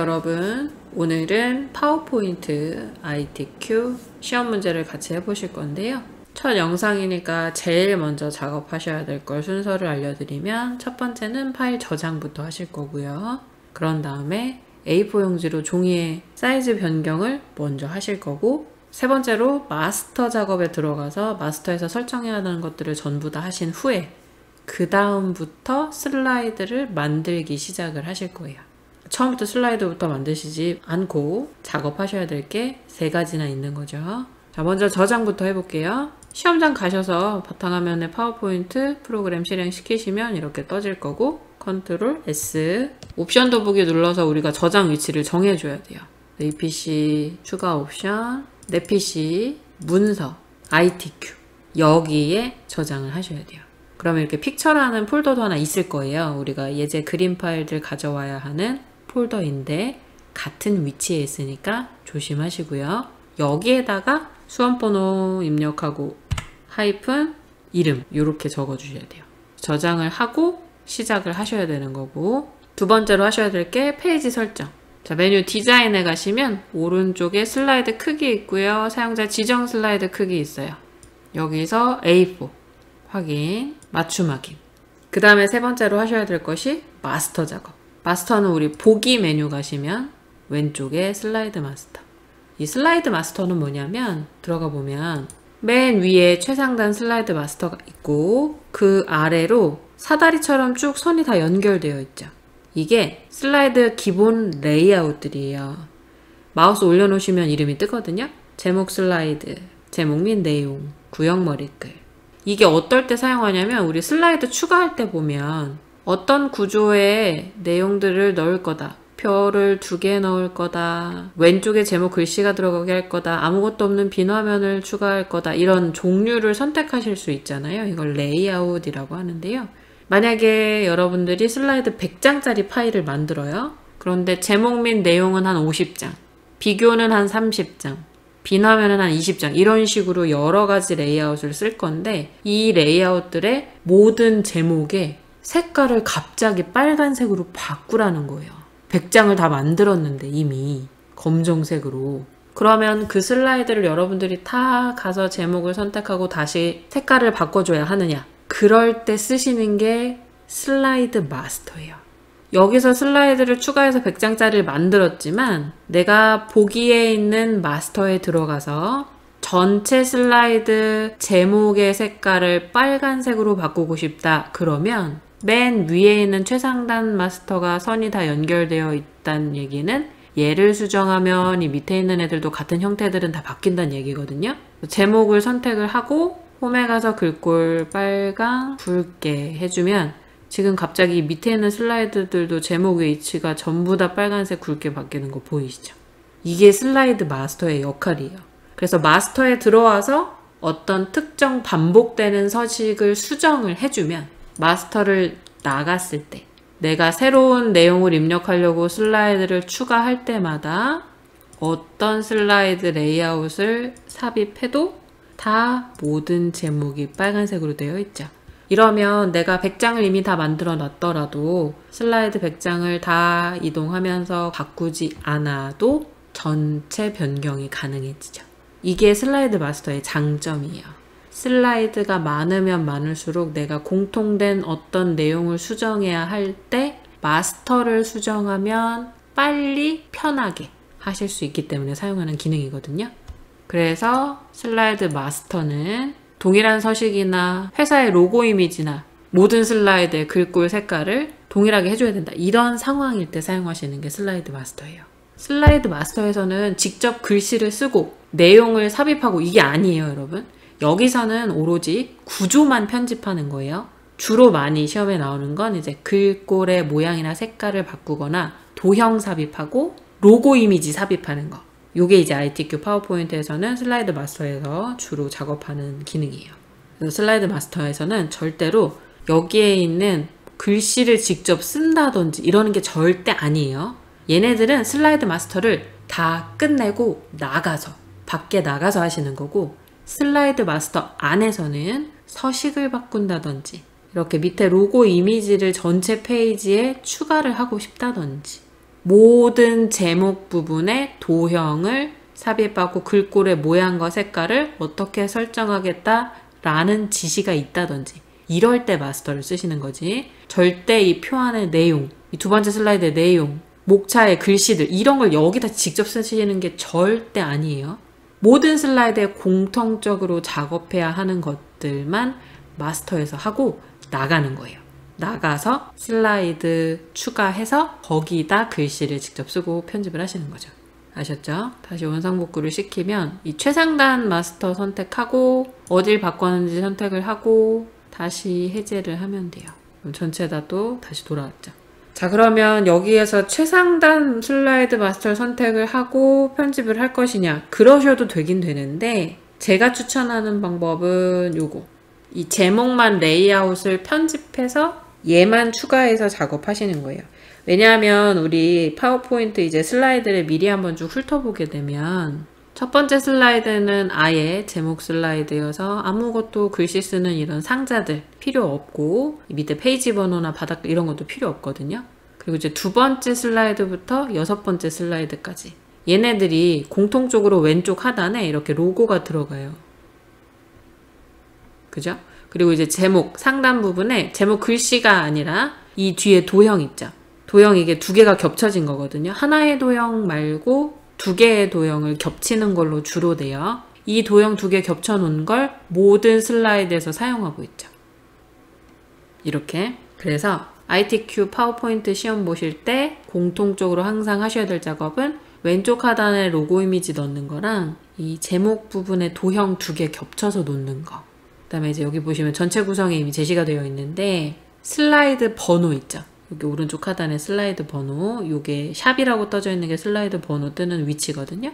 여러분, 오늘은 파워포인트 ITQ 시험 문제를 같이 해보실 건데요. 첫 영상이니까 제일 먼저 작업하셔야 될 걸 순서를 알려드리면, 첫 번째는 파일 저장부터 하실 거고요. 그런 다음에 A4 용지로 종이의 사이즈 변경을 먼저 하실 거고, 세 번째로 마스터 작업에 들어가서 마스터에서 설정해야 하는 것들을 전부 다 하신 후에 그 다음부터 슬라이드를 만들기 시작을 하실 거예요. 처음부터 슬라이드부터 만드시지 않고 작업하셔야 될 게 세 가지나 있는 거죠. 자, 먼저 저장부터 해볼게요. 시험장 가셔서 바탕화면에 파워포인트 프로그램 실행시키시면 이렇게 떠질 거고, 컨트롤 S, 옵션 더보기 눌러서 우리가 저장 위치를 정해줘야 돼요. 이 PC 추가 옵션, 내 PC 문서 ITQ, 여기에 저장을 하셔야 돼요. 그러면 이렇게 픽처라는 폴더도 하나 있을 거예요. 우리가 예제 그림 파일들 가져와야 하는 폴더인데 같은 위치에 있으니까 조심하시고요. 여기에다가 수험번호 입력하고 하이픈 이름 이렇게 적어주셔야 돼요. 저장을 하고 시작을 하셔야 되는 거고, 두 번째로 하셔야 될 게 페이지 설정. 자, 메뉴 디자인에 가시면 오른쪽에 슬라이드 크기 있고요. 사용자 지정 슬라이드 크기 있어요. 여기서 A4 확인, 맞춤 확인. 그 다음에 세 번째로 하셔야 될 것이 마스터 작업. 마스터는 우리 보기 메뉴 가시면 왼쪽에 슬라이드 마스터. 이 슬라이드 마스터는 뭐냐면, 들어가 보면 맨 위에 최상단 슬라이드 마스터가 있고 그 아래로 사다리처럼 쭉 선이 다 연결되어 있죠. 이게 슬라이드 기본 레이아웃들이에요. 마우스 올려놓으시면 이름이 뜨거든요. 제목 슬라이드, 제목 및 내용, 구형 머리글. 이게 어떨 때 사용하냐면, 우리 슬라이드 추가할 때 보면 어떤 구조의 내용들을 넣을 거다, 별을 2개 넣을 거다, 왼쪽에 제목 글씨가 들어가게 할 거다, 아무것도 없는 빈 화면을 추가할 거다, 이런 종류를 선택하실 수 있잖아요. 이걸 레이아웃이라고 하는데요. 만약에 여러분들이 슬라이드 100장짜리 파일을 만들어요. 그런데 제목 및 내용은 한 50장, 비교는 한 30장, 빈 화면은 한 20장, 이런 식으로 여러 가지 레이아웃을 쓸 건데, 이 레이아웃들의 모든 제목에 색깔을 갑자기 빨간색으로 바꾸라는 거예요. 100장을 다 만들었는데 이미 검정색으로. 그러면 그 슬라이드를 여러분들이 다 가서 제목을 선택하고 다시 색깔을 바꿔줘야 하느냐? 그럴 때 쓰시는 게 슬라이드 마스터예요. 여기서 슬라이드를 추가해서 100장짜리를 만들었지만, 내가 보기에 있는 마스터에 들어가서 전체 슬라이드 제목의 색깔을 빨간색으로 바꾸고 싶다. 그러면 맨 위에 있는 최상단 마스터가 선이 다 연결되어 있다는 얘기는, 얘를 수정하면 이 밑에 있는 애들도 같은 형태들은 다 바뀐다는 얘기거든요. 제목을 선택을 하고 홈에 가서 글꼴 빨강 붉게 해주면 지금 갑자기 밑에 있는 슬라이드들도 제목 위치가 전부 다 빨간색 굵게 바뀌는 거 보이시죠? 이게 슬라이드 마스터의 역할이에요. 그래서 마스터에 들어와서 어떤 특정 반복되는 서식을 수정을 해주면, 마스터를 나갔을 때 내가 새로운 내용을 입력하려고 슬라이드를 추가할 때마다 어떤 슬라이드 레이아웃을 삽입해도 다 모든 제목이 빨간색으로 되어 있죠. 이러면 내가 100장을 이미 다 만들어 놨더라도 슬라이드 100장을 다 이동하면서 바꾸지 않아도 전체 변경이 가능해지죠. 이게 슬라이드 마스터의 장점이에요. 슬라이드가 많으면 많을수록 내가 공통된 어떤 내용을 수정해야 할 때 마스터를 수정하면 빨리 편하게 하실 수 있기 때문에 사용하는 기능이거든요. 그래서 슬라이드 마스터는 동일한 서식이나 회사의 로고 이미지나 모든 슬라이드의 글꼴 색깔을 동일하게 해줘야 된다, 이런 상황일 때 사용하시는 게 슬라이드 마스터예요. 슬라이드 마스터에서는 직접 글씨를 쓰고 내용을 삽입하고 이게 아니에요, 여러분. 여기서는 오로지 구조만 편집하는 거예요. 주로 많이 시험에 나오는 건 이제 글꼴의 모양이나 색깔을 바꾸거나 도형 삽입하고 로고 이미지 삽입하는 거. 요게 이제 ITQ 파워포인트에서는 슬라이드 마스터에서 주로 작업하는 기능이에요. 그래서 슬라이드 마스터에서는 절대로 여기에 있는 글씨를 직접 쓴다든지 이러는 게 절대 아니에요. 얘네들은 슬라이드 마스터를 다 끝내고 나가서, 밖에 나가서 하시는 거고, 슬라이드 마스터 안에서는 서식을 바꾼다든지, 이렇게 밑에 로고 이미지를 전체 페이지에 추가를 하고 싶다든지, 모든 제목 부분의 도형을 삽입하고 글꼴의 모양과 색깔을 어떻게 설정하겠다라는 지시가 있다든지 이럴 때 마스터를 쓰시는 거지. 절대 이 표 안의 내용, 이 두 번째 슬라이드의 내용, 목차의 글씨들 이런 걸 여기다 직접 쓰시는 게 절대 아니에요. 모든 슬라이드에 공통적으로 작업해야 하는 것들만 마스터해서 하고 나가는 거예요. 나가서 슬라이드 추가해서 거기다 글씨를 직접 쓰고 편집을 하시는 거죠. 아셨죠? 다시 원상복구를 시키면 이 최상단 마스터 선택하고 어딜 바꿨는지 선택을 하고 다시 해제를 하면 돼요. 그럼 전체 다 또 다시 돌아왔죠. 자, 그러면 여기에서 최상단 슬라이드 마스터를 선택을 하고 편집을 할 것이냐? 그러셔도 되긴 되는데 제가 추천하는 방법은 요거. 이 제목만 레이아웃을 편집해서 얘만 추가해서 작업하시는 거예요. 왜냐하면 우리 파워포인트 이제 슬라이드를 미리 한번 쭉 훑어보게 되면 첫 번째 슬라이드는 아예 제목 슬라이드여서 아무것도 글씨 쓰는 이런 상자들 필요 없고 밑에 페이지 번호나 바닥 이런 것도 필요 없거든요. 그리고 이제 두 번째 슬라이드부터 여섯 번째 슬라이드까지 얘네들이 공통적으로 왼쪽 하단에 이렇게 로고가 들어가요. 그죠? 그리고 이제 제목 상단 부분에 제목 글씨가 아니라 이 뒤에 도형 있죠. 도형 이게 두 개가 겹쳐진 거거든요. 하나의 도형 말고 두 개의 도형을 겹치는 걸로 주로 돼요. 이 도형 두 개 겹쳐 놓은 걸 모든 슬라이드에서 사용하고 있죠. 이렇게. 그래서 ITQ 파워포인트 시험 보실 때 공통적으로 항상 하셔야 될 작업은 왼쪽 하단에 로고 이미지 넣는 거랑 이 제목 부분에 도형 두 개 겹쳐서 놓는 거. 그 다음에 이제 여기 보시면 전체 구성이 이미 제시가 되어 있는데 슬라이드 번호 있죠. 여기 오른쪽 하단에 슬라이드 번호, 요게 샵이라고 떠져 있는 게 슬라이드 번호 뜨는 위치거든요.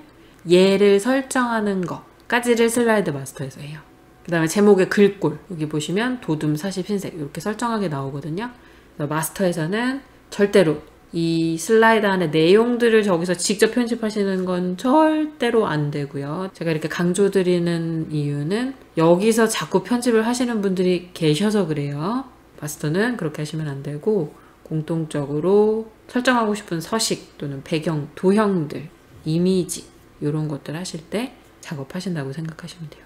얘를 설정하는 거까지를 슬라이드 마스터에서 해요. 그 다음에 제목의 글꼴, 여기 보시면 도둠 40 흰색 이렇게 설정하게 나오거든요. 그래서 마스터에서는 절대로 이 슬라이드 안에 내용들을 저기서 직접 편집하시는 건 절대로 안 되고요. 제가 이렇게 강조드리는 이유는 여기서 자꾸 편집을 하시는 분들이 계셔서 그래요. 마스터는 그렇게 하시면 안 되고 공통적으로 설정하고 싶은 서식 또는 배경, 도형들, 이미지 이런 것들 하실 때 작업하신다고 생각하시면 돼요.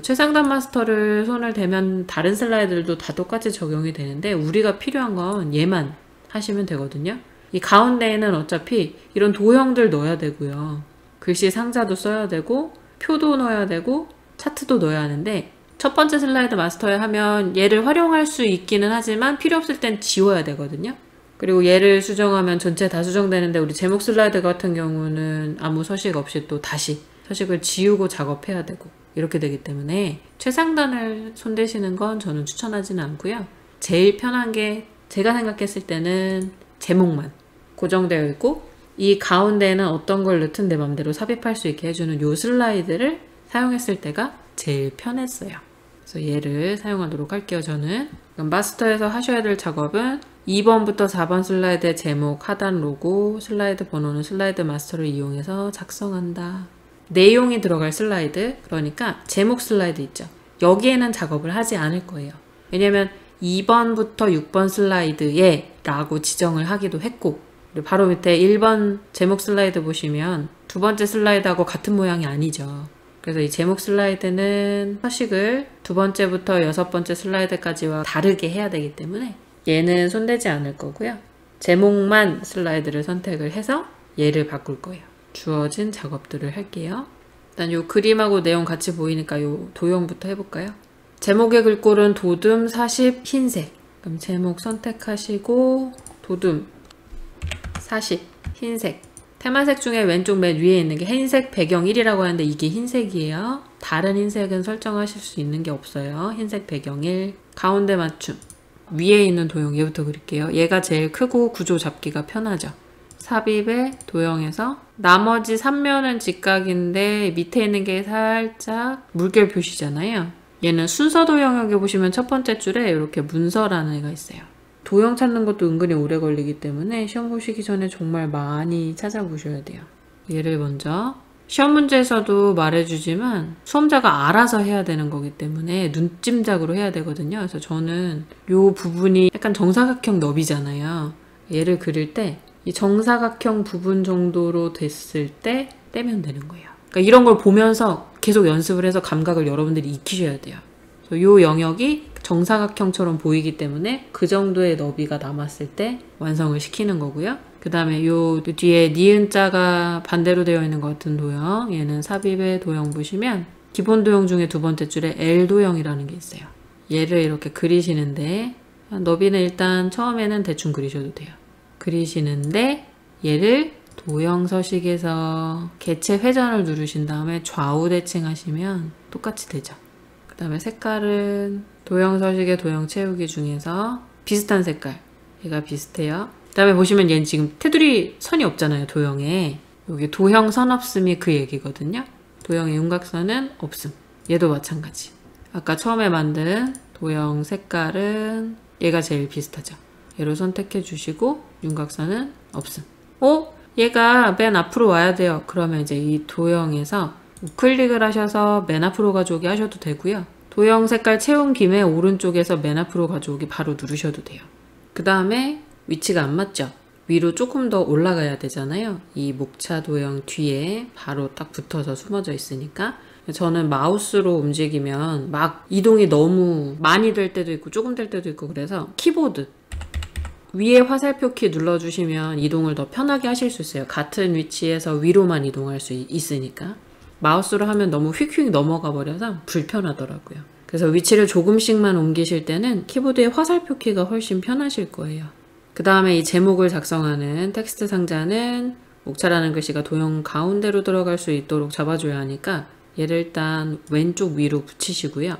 최상단 마스터를 손을 대면 다른 슬라이드들도 다 똑같이 적용이 되는데 우리가 필요한 건 얘만 하시면 되거든요. 이 가운데에는 어차피 이런 도형들 넣어야 되고요. 글씨 상자도 써야 되고 표도 넣어야 되고 차트도 넣어야 하는데 첫 번째 슬라이드 마스터에 하면 얘를 활용할 수 있기는 하지만 필요 없을 땐 지워야 되거든요. 그리고 얘를 수정하면 전체 다 수정되는데 우리 제목 슬라이드 같은 경우는 아무 서식 없이 또 다시 서식을 지우고 작업해야 되고 이렇게 되기 때문에 최상단을 손대시는 건 저는 추천하지는 않고요. 제일 편한 게 제가 생각했을 때는 제목만 고정되어 있고 이 가운데에는 어떤 걸 넣든 내 맘대로 삽입할 수 있게 해주는 요 슬라이드를 사용했을 때가 제일 편했어요. 그래서 얘를 사용하도록 할게요. 저는 그럼 마스터에서 하셔야 될 작업은 2번부터 4번 슬라이드의 제목, 하단 로고, 슬라이드 번호는 슬라이드 마스터를 이용해서 작성한다. 내용이 들어갈 슬라이드, 그러니까 제목 슬라이드 있죠. 여기에는 작업을 하지 않을 거예요. 왜냐면 2번부터 6번 슬라이드에 라고 지정을 하기도 했고 그리고 바로 밑에 1번 제목 슬라이드 보시면 두 번째 슬라이드하고 같은 모양이 아니죠. 그래서 이 제목 슬라이드는 서식을 두 번째부터 여섯 번째 슬라이드까지와 다르게 해야 되기 때문에 얘는 손대지 않을 거고요. 제목만 슬라이드를 선택을 해서 얘를 바꿀 거예요. 주어진 작업들을 할게요. 일단 요 그림하고 내용 같이 보이니까 요 도형부터 해볼까요? 제목의 글꼴은 도둠 40 흰색. 그럼 제목 선택하시고 도둠 40 흰색. 테마색 중에 왼쪽 맨 위에 있는 게 흰색 배경 1이라고 하는데 이게 흰색이에요. 다른 흰색은 설정하실 수 있는 게 없어요. 흰색 배경 1. 가운데 맞춤. 위에 있는 도형 얘부터 그릴게요. 얘가 제일 크고 구조 잡기가 편하죠. 삽입에 도형에서 나머지 3면은 직각인데 밑에 있는 게 살짝 물결 표시잖아요. 얘는 순서 도형 여기 보시면 첫 번째 줄에 이렇게 문서라는 애가 있어요. 도형 찾는 것도 은근히 오래 걸리기 때문에 시험 보시기 전에 정말 많이 찾아보셔야 돼요. 얘를 먼저 시험 문제에서도 말해주지만 수험자가 알아서 해야 되는 거기 때문에 눈찜작으로 해야 되거든요. 그래서 저는 이 부분이 약간 정사각형 너비잖아요. 얘를 그릴 때 이 정사각형 부분 정도로 됐을 때 떼면 되는 거예요. 그러니까 이런 걸 보면서 계속 연습을 해서 감각을 여러분들이 익히셔야 돼요. 이 영역이 정사각형처럼 보이기 때문에 그 정도의 너비가 남았을 때 완성을 시키는 거고요. 그 다음에 요 뒤에 니은자가 반대로 되어 있는 것 같은 도형, 얘는 삽입의 도형 보시면 기본 도형 중에 두 번째 줄에 L 도형이라는 게 있어요. 얘를 이렇게 그리시는데 너비는 일단 처음에는 대충 그리셔도 돼요. 그리시는데 얘를 도형 서식에서 개체 회전을 누르신 다음에 좌우 대칭하시면 똑같이 되죠. 그 다음에 색깔은 도형 서식의 도형 채우기 중에서 비슷한 색깔, 얘가 비슷해요. 그 다음에 보시면 얘는 지금 테두리 선이 없잖아요, 도형에. 여기 도형 선 없음이 그 얘기거든요. 도형의 윤곽선은 없음. 얘도 마찬가지. 아까 처음에 만든 도형 색깔은 얘가 제일 비슷하죠. 얘로 선택해 주시고 윤곽선은 없음. 얘가 맨 앞으로 와야 돼요. 그러면 이제 이 도형에서 우클릭을 하셔서 맨 앞으로 가져오기 하셔도 되고요. 도형 색깔 채운 김에 오른쪽에서 맨 앞으로 가져오기 바로 누르셔도 돼요. 그 다음에 위치가 안 맞죠? 위로 조금 더 올라가야 되잖아요. 이 목차 도형 뒤에 바로 딱 붙어서 숨어져 있으니까. 저는 마우스로 움직이면 막 이동이 너무 많이 될 때도 있고 조금 될 때도 있고 그래서 키보드 위에 화살표 키 눌러주시면 이동을 더 편하게 하실 수 있어요. 같은 위치에서 위로만 이동할 수 있으니까. 마우스로 하면 너무 휙휙 넘어가 버려서 불편하더라고요. 그래서 위치를 조금씩만 옮기실 때는 키보드의 화살표 키가 훨씬 편하실 거예요. 그 다음에 이 제목을 작성하는 텍스트 상자는 목차라는 글씨가 도형 가운데로 들어갈 수 있도록 잡아줘야 하니까 얘를 일단 왼쪽 위로 붙이시고요.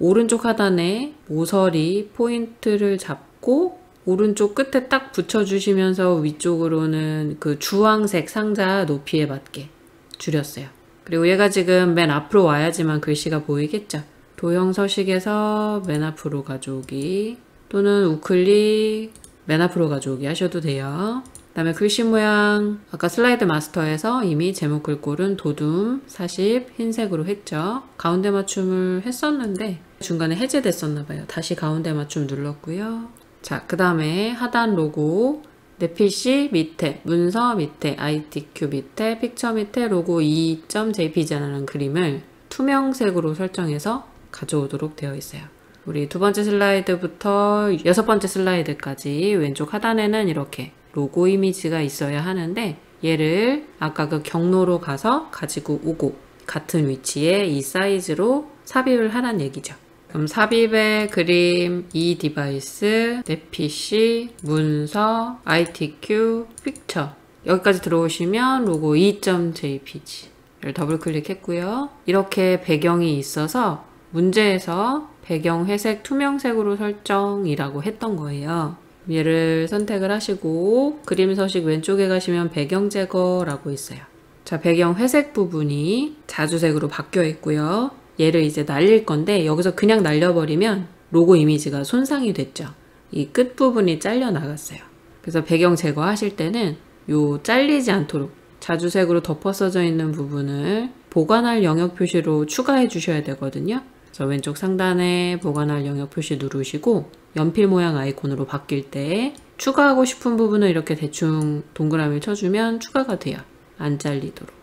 오른쪽 하단에 모서리 포인트를 잡고 오른쪽 끝에 딱 붙여주시면서 위쪽으로는 그 주황색 상자 높이에 맞게 줄였어요. 그리고 얘가 지금 맨 앞으로 와야지만 글씨가 보이겠죠. 도형 서식에서 맨 앞으로 가져오기 또는 우클릭 맨 앞으로 가져오기 하셔도 돼요. 그 다음에 글씨 모양 아까 슬라이드 마스터에서 이미 제목 글꼴은 도둠 40 흰색으로 했죠. 가운데 맞춤을 했었는데 중간에 해제됐었나봐요. 다시 가운데 맞춤 눌렀고요. 자, 그 다음에 하단 로고 내 PC 밑에 문서 밑에 ITQ 밑에 픽처 밑에 로고 2.jpg라는 그림을 투명색으로 설정해서 가져오도록 되어 있어요. 우리 두 번째 슬라이드부터 여섯 번째 슬라이드까지 왼쪽 하단에는 이렇게 로고 이미지가 있어야 하는데 얘를 아까 그 경로로 가서 가지고 오고 같은 위치에 이 사이즈로 삽입을 하란 얘기죠. 그럼 삽입의 그림, 이 디바이스, 내 PC, 문서, ITQ, 픽처 여기까지 들어오시면 로고 2.jpg를 더블 클릭했고요. 이렇게 배경이 있어서 문제에서 배경 회색 투명색으로 설정이라고 했던 거예요. 얘를 선택을 하시고 그림 서식 왼쪽에 가시면 배경 제거라고 있어요. 자, 배경 회색 부분이 자주색으로 바뀌어 있고요. 얘를 이제 날릴 건데 여기서 그냥 날려버리면 로고 이미지가 손상이 됐죠. 이 끝부분이 잘려 나갔어요. 그래서 배경 제거하실 때는 요 잘리지 않도록 자주색으로 덮어 써져 있는 부분을 보관할 영역 표시로 추가해 주셔야 되거든요. 그래서 왼쪽 상단에 보관할 영역 표시 누르시고 연필 모양 아이콘으로 바뀔 때 추가하고 싶은 부분을 이렇게 대충 동그라미 쳐주면 추가가 돼요. 안 잘리도록.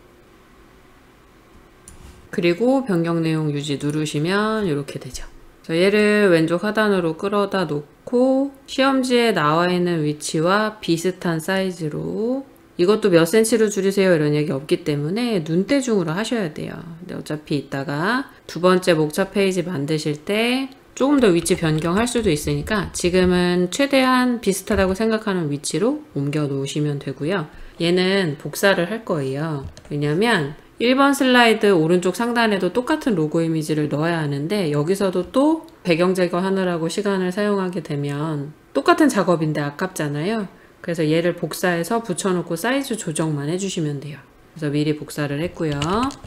그리고 변경 내용 유지 누르시면 이렇게 되죠. 얘를 왼쪽 하단으로 끌어다 놓고 시험지에 나와 있는 위치와 비슷한 사이즈로 이것도 몇 cm로 줄이세요 이런 얘기 없기 때문에 눈대중으로 하셔야 돼요. 근데 어차피 이따가 두 번째 목차 페이지 만드실 때 조금 더 위치 변경할 수도 있으니까 지금은 최대한 비슷하다고 생각하는 위치로 옮겨 놓으시면 되고요. 얘는 복사를 할 거예요. 왜냐면 1번 슬라이드 오른쪽 상단에도 똑같은 로고 이미지를 넣어야 하는데 여기서도 또 배경 제거하느라고 시간을 사용하게 되면 똑같은 작업인데 아깝잖아요. 그래서 얘를 복사해서 붙여놓고 사이즈 조정만 해주시면 돼요. 그래서 미리 복사를 했고요.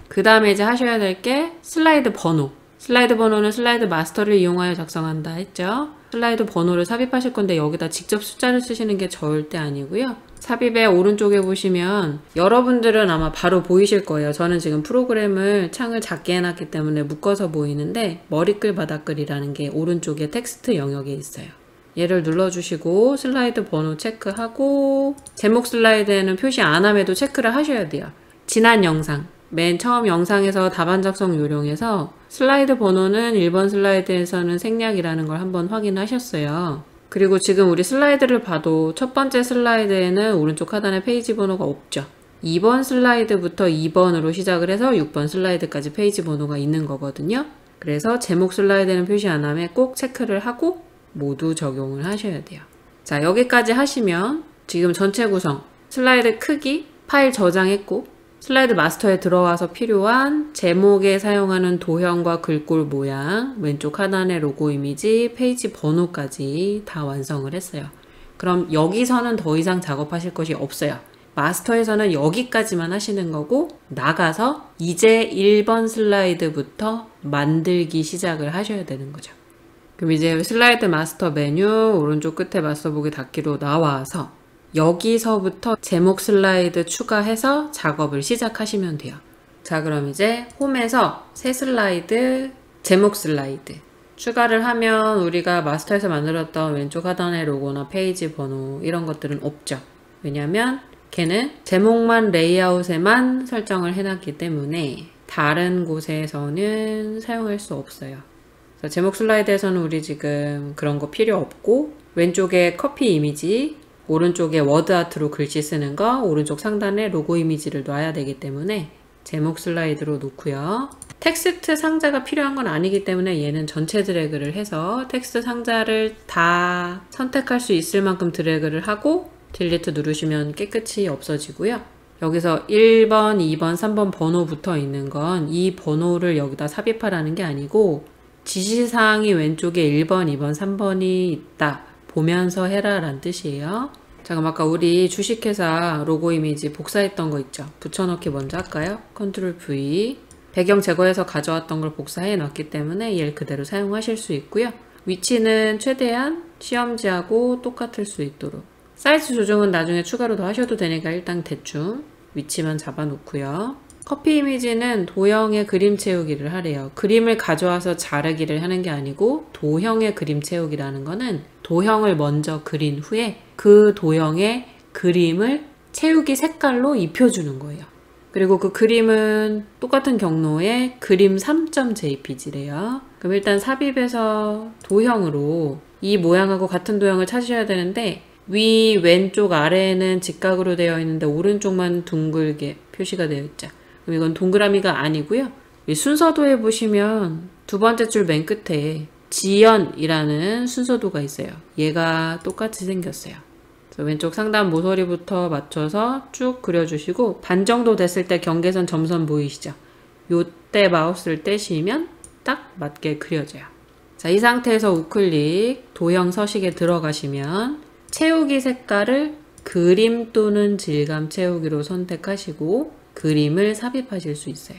그 다음에 이제 하셔야 될 게 슬라이드 번호. 슬라이드 번호는 슬라이드 마스터를 이용하여 작성한다 했죠. 슬라이드 번호를 삽입하실 건데 여기다 직접 숫자를 쓰시는 게 절대 아니고요. 삽입의 오른쪽에 보시면 여러분들은 아마 바로 보이실 거예요. 저는 지금 프로그램을 창을 작게 해놨기 때문에 묶어서 보이는데 머리글 바닥글이라는 게 오른쪽에 텍스트 영역에 있어요. 얘를 눌러주시고 슬라이드 번호 체크하고 제목 슬라이드에는 표시 안 함에도 체크를 하셔야 돼요. 지난 영상, 맨 처음 영상에서 답안 작성 요령에서 슬라이드 번호는 1번 슬라이드에서는 생략이라는 걸 한번 확인하셨어요. 그리고 지금 우리 슬라이드를 봐도 첫 번째 슬라이드에는 오른쪽 하단에 페이지 번호가 없죠. 2번 슬라이드부터 2번으로 시작을 해서 6번 슬라이드까지 페이지 번호가 있는 거거든요. 그래서 제목 슬라이드는 표시 안 하면 꼭 체크를 하고 모두 적용을 하셔야 돼요. 자, 여기까지 하시면 지금 전체 구성, 슬라이드 크기, 파일 저장했고 슬라이드 마스터에 들어와서 필요한 제목에 사용하는 도형과 글꼴 모양, 왼쪽 하단의 로고 이미지, 페이지 번호까지 다 완성을 했어요. 그럼 여기서는 더 이상 작업하실 것이 없어요. 마스터에서는 여기까지만 하시는 거고 나가서 이제 1번 슬라이드부터 만들기 시작을 하셔야 되는 거죠. 그럼 이제 슬라이드 마스터 메뉴 오른쪽 끝에 마스터 보기 닫기로 나와서 여기서부터 제목 슬라이드 추가해서 작업을 시작하시면 돼요. 자, 그럼 이제 홈에서 새 슬라이드, 제목 슬라이드 추가를 하면 우리가 마스터에서 만들었던 왼쪽 하단의 로고나 페이지 번호 이런 것들은 없죠. 왜냐면 걔는 제목만 레이아웃에만 설정을 해놨기 때문에 다른 곳에서는 사용할 수 없어요. 그래서 제목 슬라이드에서는 우리 지금 그런 거 필요 없고 왼쪽에 커피 이미지, 오른쪽에 워드 아트로 글씨 쓰는 거, 오른쪽 상단에 로고 이미지를 놔야 되기 때문에 제목 슬라이드로 놓고요. 텍스트 상자가 필요한 건 아니기 때문에 얘는 전체 드래그를 해서 텍스트 상자를 다 선택할 수 있을 만큼 드래그를 하고 딜리트 누르시면 깨끗이 없어지고요. 여기서 1번, 2번, 3번 번호 붙어 있는 건 이 번호를 여기다 삽입하라는 게 아니고 지시사항이 왼쪽에 1번, 2번, 3번이 있다. 보면서 해라 라는 뜻이에요. 자, 그럼 아까 우리 주식회사 로고 이미지 복사했던 거 있죠? 붙여넣기 먼저 할까요? 컨트롤 V. 배경 제거해서 가져왔던 걸 복사해 놨기 때문에 얘를 그대로 사용하실 수 있고요. 위치는 최대한 시험지하고 똑같을 수 있도록. 사이즈 조정은 나중에 추가로 더 하셔도 되니까 일단 대충 위치만 잡아 놓고요. 커피 이미지는 도형의 그림 채우기를 하래요. 그림을 가져와서 자르기를 하는 게 아니고 도형의 그림 채우기라는 거는 도형을 먼저 그린 후에 그 도형의 그림을 채우기 색깔로 입혀주는 거예요. 그리고 그 그림은 똑같은 경로에 그림 3.jpg래요. 그럼 일단 삽입해서 도형으로 이 모양하고 같은 도형을 찾으셔야 되는데 위 왼쪽 아래에는 직각으로 되어 있는데 오른쪽만 둥글게 표시가 되어 있죠. 그럼 이건 동그라미가 아니고요. 순서도에 보시면 두 번째 줄 맨 끝에 지연이라는 순서도가 있어요. 얘가 똑같이 생겼어요. 그래서 왼쪽 상단 모서리부터 맞춰서 쭉 그려주시고 반 정도 됐을 때 경계선 점선 보이시죠? 요때 마우스를 떼시면 딱 맞게 그려져요. 자, 이 상태에서 우클릭 도형 서식에 들어가시면 채우기 색깔을 그림 또는 질감 채우기로 선택하시고 그림을 삽입하실 수 있어요.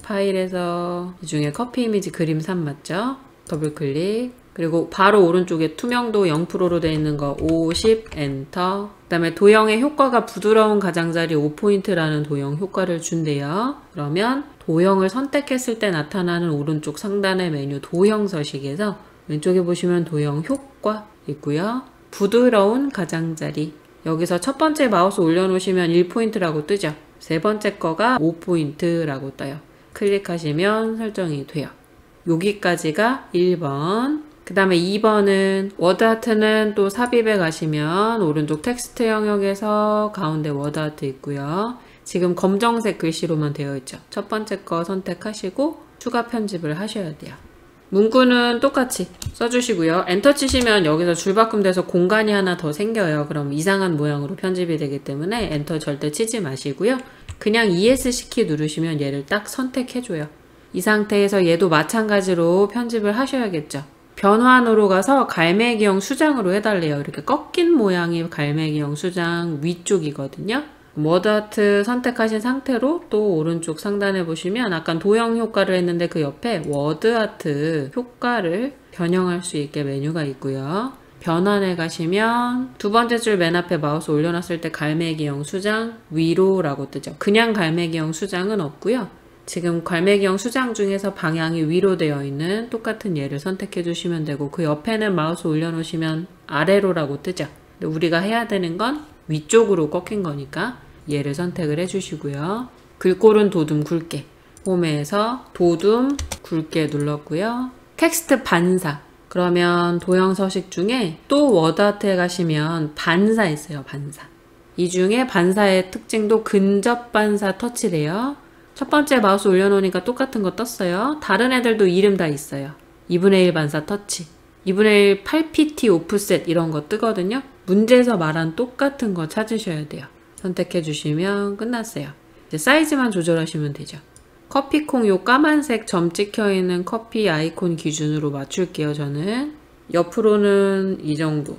파일에서 이 중에 커피 이미지 그림 3 맞죠? 더블 클릭. 그리고 바로 오른쪽에 투명도 0%로 되어 있는 거 50 엔터. 그 다음에 도형의 효과가 부드러운 가장자리 5포인트라는 도형 효과를 준대요. 그러면 도형을 선택했을 때 나타나는 오른쪽 상단의 메뉴 도형 서식에서 왼쪽에 보시면 도형 효과 있고요. 부드러운 가장자리. 여기서 첫 번째 마우스 올려놓으시면 1포인트라고 뜨죠. 세 번째 거가 5포인트라고 떠요. 클릭하시면 설정이 돼요. 여기까지가 1번. 그 다음에 2번은 워드아트는 또 삽입에 가시면 오른쪽 텍스트 영역에서 가운데 워드아트 있고요. 지금 검정색 글씨로만 되어 있죠. 첫 번째 거 선택하시고 추가 편집을 하셔야 돼요. 문구는 똑같이 써주시고요. 엔터 치시면 여기서 줄바꿈 돼서 공간이 하나 더 생겨요. 그럼 이상한 모양으로 편집이 되기 때문에 엔터 절대 치지 마시고요. 그냥 ESC 키 누르시면 얘를 딱 선택해줘요. 이 상태에서 얘도 마찬가지로 편집을 하셔야겠죠. 변환으로 가서 갈매기형 수장으로 해달래요. 이렇게 꺾인 모양이 갈매기형 수장 위쪽이거든요. 워드아트 선택하신 상태로 또 오른쪽 상단에 보시면 아까 도형 효과를 했는데 그 옆에 워드아트 효과를 변형할 수 있게 메뉴가 있고요. 변환에 가시면 두 번째 줄 맨 앞에 마우스 올려놨을 때 갈매기형 수장 위로라고 뜨죠. 그냥 갈매기형 수장은 없고요. 지금 갈매기형 수장 중에서 방향이 위로 되어 있는 똑같은 얘를 선택해 주시면 되고 그 옆에는 마우스 올려놓으시면 아래로라고 뜨죠. 근데 우리가 해야 되는 건 위쪽으로 꺾인 거니까 얘를 선택을 해주시고요. 글꼴은 도둠 굵게. 홈에서 도둠 굵게 눌렀고요. 텍스트 반사. 그러면 도형 서식 중에 또 워드아트에 가시면 반사 있어요. 반사. 이 중에 반사의 특징도 근접 반사 터치래요. 첫 번째 마우스 올려놓으니까 똑같은 거 떴어요. 다른 애들도 이름 다 있어요. 2분의 1 반사 터치, 2분의 1 8pt 오프셋 이런 거 뜨거든요. 문제에서 말한 똑같은 거 찾으셔야 돼요. 선택해 주시면 끝났어요. 이제 사이즈만 조절하시면 되죠. 커피콩 요 까만색 점 찍혀 있는 커피 아이콘 기준으로 맞출게요. 저는 옆으로는 이 정도.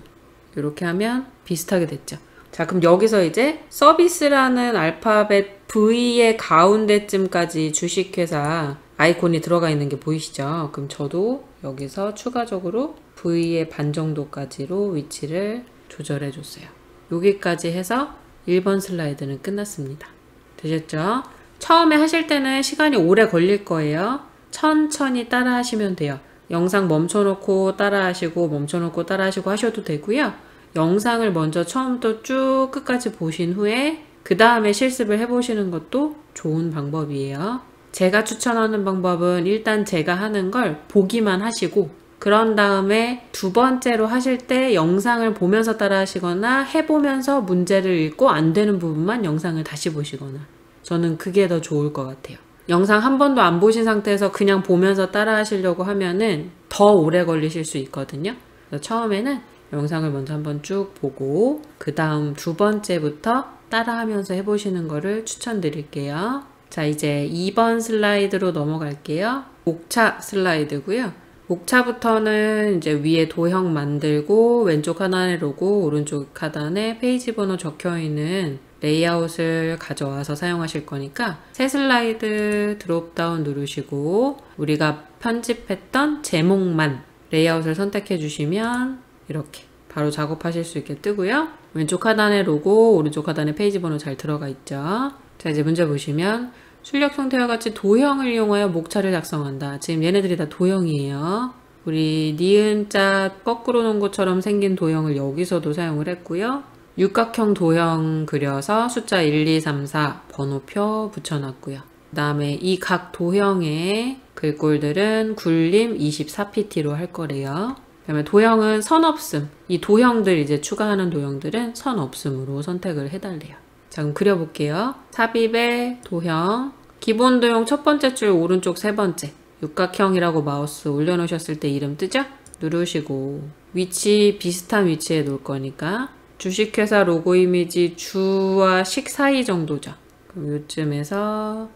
이렇게 하면 비슷하게 됐죠. 자, 그럼 여기서 이제 서비스라는 알파벳 V의 가운데쯤까지 주식회사 아이콘이 들어가 있는 게 보이시죠? 그럼 저도 여기서 추가적으로 V의 반 정도까지로 위치를 조절해 줬어요. 여기까지 해서 1번 슬라이드는 끝났습니다. 되셨죠? 처음에 하실 때는 시간이 오래 걸릴 거예요. 천천히 따라 하시면 돼요. 영상 멈춰놓고 따라 하시고 멈춰놓고 따라 하시고 하셔도 되고요. 영상을 먼저 처음부터 쭉 끝까지 보신 후에 그 다음에 실습을 해보시는 것도 좋은 방법이에요. 제가 추천하는 방법은 일단 제가 하는 걸 보기만 하시고 그런 다음에 두 번째로 하실 때 영상을 보면서 따라 하시거나 해보면서 문제를 읽고 안 되는 부분만 영상을 다시 보시거나 저는 그게 더 좋을 것 같아요. 영상 한 번도 안 보신 상태에서 그냥 보면서 따라 하시려고 하면은 더 오래 걸리실 수 있거든요. 그래서 처음에는 영상을 먼저 한번 쭉 보고 그 다음 두 번째부터 따라하면서 해보시는 거를 추천드릴게요. 자, 이제 2번 슬라이드로 넘어갈게요. 목차 슬라이드고요. 목차부터는 이제 위에 도형 만들고 왼쪽 하단에 로고, 오른쪽 하단에 페이지 번호 적혀있는 레이아웃을 가져와서 사용하실 거니까 새 슬라이드 드롭다운 누르시고 우리가 편집했던 제목만 레이아웃을 선택해 주시면 이렇게 바로 작업하실 수 있게 뜨고요. 왼쪽 하단에 로고, 오른쪽 하단에 페이지 번호 잘 들어가 있죠. 자, 이제 문제 보시면 출력 형태와 같이 도형을 이용하여 목차를 작성한다. 지금 얘네들이 다 도형이에요. 우리 니은자 거꾸로 놓은 것처럼 생긴 도형을 여기서도 사용을 했고요. 육각형 도형 그려서 숫자 1, 2, 3, 4 번호표 붙여놨고요. 그 다음에 이 각 도형의 글꼴들은 굴림 24pt로 할 거래요. 그 다음에 도형은 선 없음. 이 도형들 이제 추가하는 도형들은 선 없음으로 선택을 해달래요. 자, 그럼 그려볼게요. 삽입의 도형. 기본 도형 첫 번째 줄 오른쪽 세 번째. 육각형이라고 마우스 올려놓으셨을 때 이름 뜨죠? 누르시고 위치 비슷한 위치에 놓을 거니까 주식회사 로고 이미지 주와 식 사이 정도죠. 그럼 요쯤에서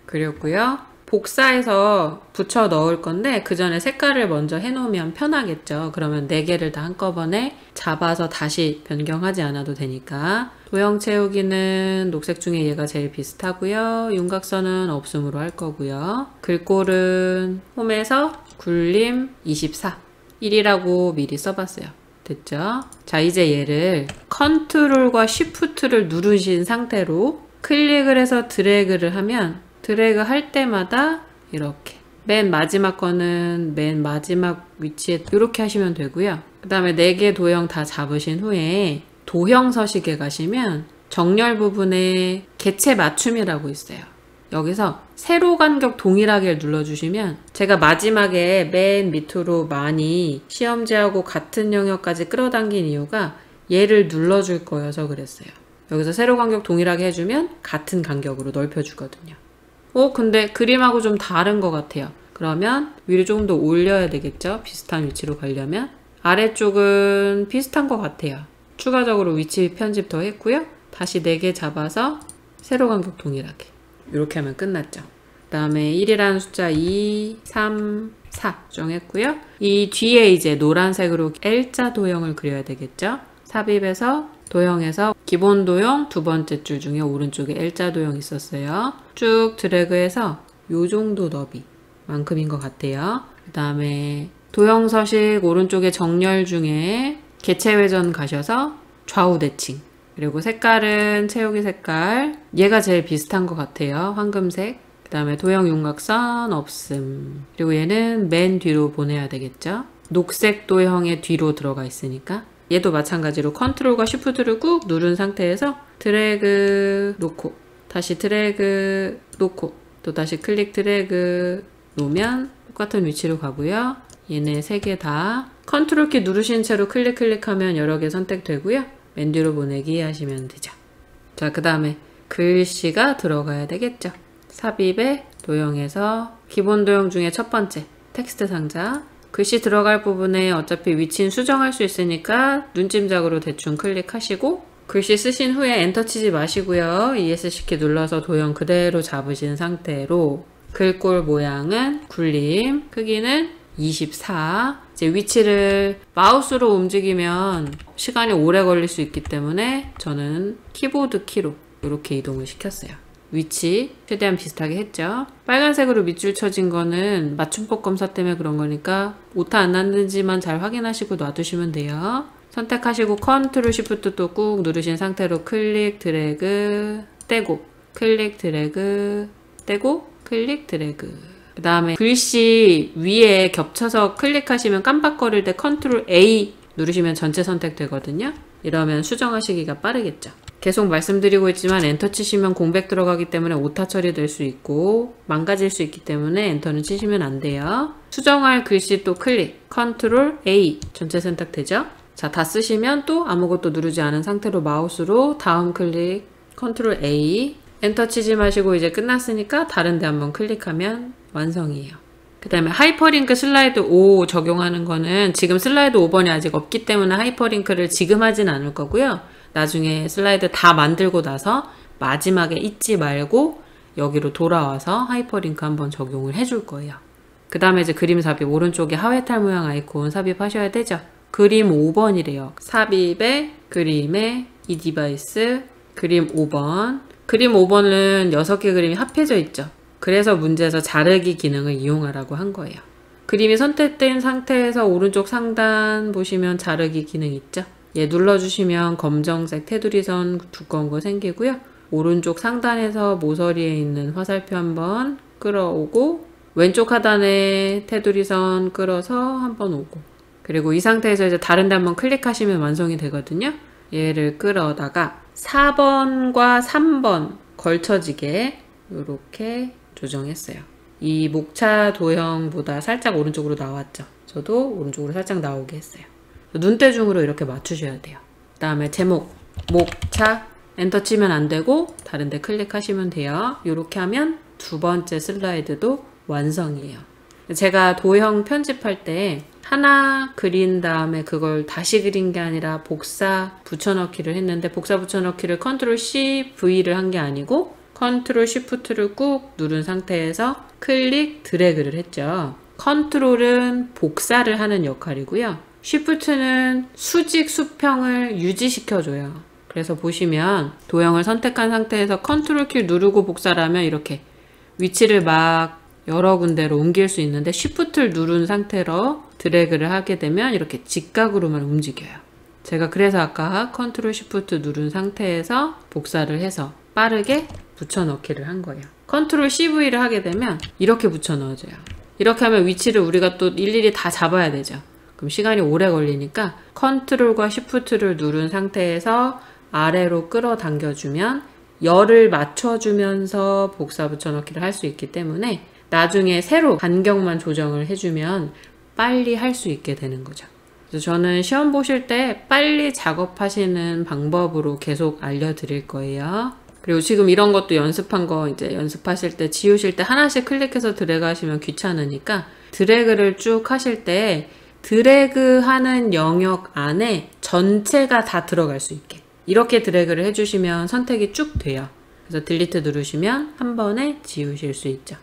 그렸고요. 복사해서 붙여 넣을 건데 그 전에 색깔을 먼저 해놓으면 편하겠죠. 그러면 4개를 다 한꺼번에 잡아서 다시 변경하지 않아도 되니까 도형 채우기는 녹색 중에 얘가 제일 비슷하고요. 윤곽선은 없음으로 할 거고요. 글꼴은 홈에서 굴림 24 1이라고 미리 써봤어요. 됐죠? 자, 이제 얘를 컨트롤과 쉬프트를 누르신 상태로 클릭을 해서 드래그를 하면 드래그 할 때마다 이렇게 맨 마지막 거는 맨 마지막 위치에 이렇게 하시면 되고요. 그 다음에 4개 도형 다 잡으신 후에 도형 서식에 가시면 정렬 부분에 개체 맞춤이라고 있어요. 여기서 세로 간격 동일하게 눌러주시면 제가 마지막에 맨 밑으로 많이 시험지하고 같은 영역까지 끌어당긴 이유가 얘를 눌러줄 거여서 그랬어요. 여기서 세로 간격 동일하게 해주면 같은 간격으로 넓혀주거든요. 근데 그림하고 좀 다른 것 같아요. 그러면 위로 조금 더 올려야 되겠죠? 비슷한 위치로 가려면. 아래쪽은 비슷한 것 같아요. 추가적으로 위치 편집 더 했고요. 다시 4개 잡아서 세로 간격 동일하게. 이렇게 하면 끝났죠. 그 다음에 1이라는 숫자 2, 3, 4 정했고요. 이 뒤에 이제 노란색으로 L자 도형을 그려야 되겠죠? 삽입해서 도형에서 기본 도형 두 번째 줄 중에 오른쪽에 L자 도형 있었어요. 쭉 드래그해서 요 정도 너비 만큼인 것 같아요. 그 다음에 도형 서식 오른쪽에 정렬 중에 개체 회전 가셔서 좌우 대칭. 그리고 색깔은 채우기 색깔. 얘가 제일 비슷한 것 같아요. 황금색. 그 다음에 도형 윤곽선 없음. 그리고 얘는 맨 뒤로 보내야 되겠죠. 녹색 도형의 뒤로 들어가 있으니까 얘도 마찬가지로 컨트롤과 쉬프트를 꾹 누른 상태에서 드래그 놓고 다시 드래그 놓고 또 다시 클릭 드래그 놓으면 똑같은 위치로 가고요. 얘네 3개 다 컨트롤 키 누르신 채로 클릭하면 여러 개 선택되고요. 맨 뒤로 보내기 하시면 되죠. 자, 그 다음에 글씨가 들어가야 되겠죠. 삽입의 도형에서 기본 도형 중에 첫 번째 텍스트 상자, 글씨 들어갈 부분에 어차피 위치는 수정할 수 있으니까 눈짐작으로 대충 클릭하시고 글씨 쓰신 후에 엔터 치지 마시고요. ESC 키 눌러서 도형 그대로 잡으신 상태로 글꼴 모양은 굴림, 크기는 24. 이제 위치를 마우스로 움직이면 시간이 오래 걸릴 수 있기 때문에 저는 키보드 키로 이렇게 이동을 시켰어요. 위치 최대한 비슷하게 했죠. 빨간색으로 밑줄 쳐진 거는 맞춤법 검사 때문에 그런 거니까 오타 안 났는지만 잘 확인하시고 놔두시면 돼요. 선택하시고 컨트롤 쉬프트 또 꾹 누르신 상태로 클릭 드래그 떼고 클릭 드래그 떼고 클릭 드래그. 그 다음에 글씨 위에 겹쳐서 클릭하시면 깜빡거릴 때 컨트롤 A 누르시면 전체 선택되거든요. 이러면 수정하시기가 빠르겠죠. 계속 말씀드리고 있지만 엔터 치시면 공백 들어가기 때문에 오타 처리될 수 있고 망가질 수 있기 때문에 엔터는 치시면 안 돼요. 수정할 글씨 또 클릭 컨트롤 A 전체 선택되죠. 자, 다 쓰시면 또 아무것도 누르지 않은 상태로 마우스로 다음 클릭 컨트롤 A 엔터 치지 마시고 이제 끝났으니까 다른 데 한번 클릭하면 완성이에요. 그 다음에 하이퍼링크 슬라이드 5 적용하는 거는 지금 슬라이드 5번이 아직 없기 때문에 하이퍼링크를 지금 하진 않을 거고요. 나중에 슬라이드 다 만들고 나서 마지막에 잊지 말고 여기로 돌아와서 하이퍼링크 한번 적용을 해줄 거예요. 그 다음에 이제 그림 삽입 오른쪽에 하회탈 모양 아이콘 삽입하셔야 되죠. 그림 5번이래요. 삽입에 그림에 이 디바이스 그림 5번. 그림 5번은 6개 그림이 합해져 있죠. 그래서 문제에서 자르기 기능을 이용하라고 한 거예요. 그림이 선택된 상태에서 오른쪽 상단 보시면 자르기 기능 있죠. 얘 눌러주시면 검정색 테두리선 두꺼운 거 생기고요. 오른쪽 상단에서 모서리에 있는 화살표 한번 끌어오고 왼쪽 하단에 테두리선 끌어서 한번 오고 그리고 이 상태에서 이제 다른 데 한번 클릭하시면 완성이 되거든요. 얘를 끌어다가 4번과 3번 걸쳐지게 이렇게 조정했어요. 이 목차 도형보다 살짝 오른쪽으로 나왔죠. 저도 오른쪽으로 살짝 나오게 했어요. 눈대중으로 이렇게 맞추셔야 돼요. 그 다음에 제목, 목차 엔터 치면 안 되고 다른 데 클릭하시면 돼요. 이렇게 하면 두 번째 슬라이드도 완성이에요. 제가 도형 편집할 때 하나 그린 다음에 그걸 다시 그린 게 아니라 복사 붙여넣기를 했는데 복사 붙여넣기를 컨트롤 C, V를 한 게 아니고 컨트롤 쉬프트를 꾹 누른 상태에서 클릭 드래그를 했죠. 컨트롤은 복사를 하는 역할이고요. 쉬프트는 수직 수평을 유지시켜줘요. 그래서 보시면 도형을 선택한 상태에서 컨트롤 키 누르고 복사를 하면 이렇게 위치를 막 여러 군데로 옮길 수 있는데 쉬프트를 누른 상태로 드래그를 하게 되면 이렇게 직각으로만 움직여요. 제가 그래서 아까 컨트롤 쉬프트 누른 상태에서 복사를 해서 빠르게 붙여넣기를 한 거예요. 컨트롤 CV를 하게 되면 이렇게 붙여넣어줘요. 이렇게 하면 위치를 우리가 또 일일이 다 잡아야 되죠. 그럼 시간이 오래 걸리니까 컨트롤과 쉬프트를 누른 상태에서 아래로 끌어당겨주면 열을 맞춰주면서 복사 붙여넣기를 할 수 있기 때문에 나중에 새로 간격만 조정을 해주면 빨리 할 수 있게 되는 거죠. 그래서 저는 시험 보실 때 빨리 작업하시는 방법으로 계속 알려드릴 거예요. 그리고 지금 이런 것도 연습한 거 이제 연습하실 때 지우실 때 하나씩 클릭해서 드래그 하시면 귀찮으니까 드래그를 쭉 하실 때 드래그 하는 영역 안에 전체가 다 들어갈 수 있게 이렇게 드래그를 해주시면 선택이 쭉 돼요. 그래서 딜리트 누르시면 한 번에 지우실 수 있죠.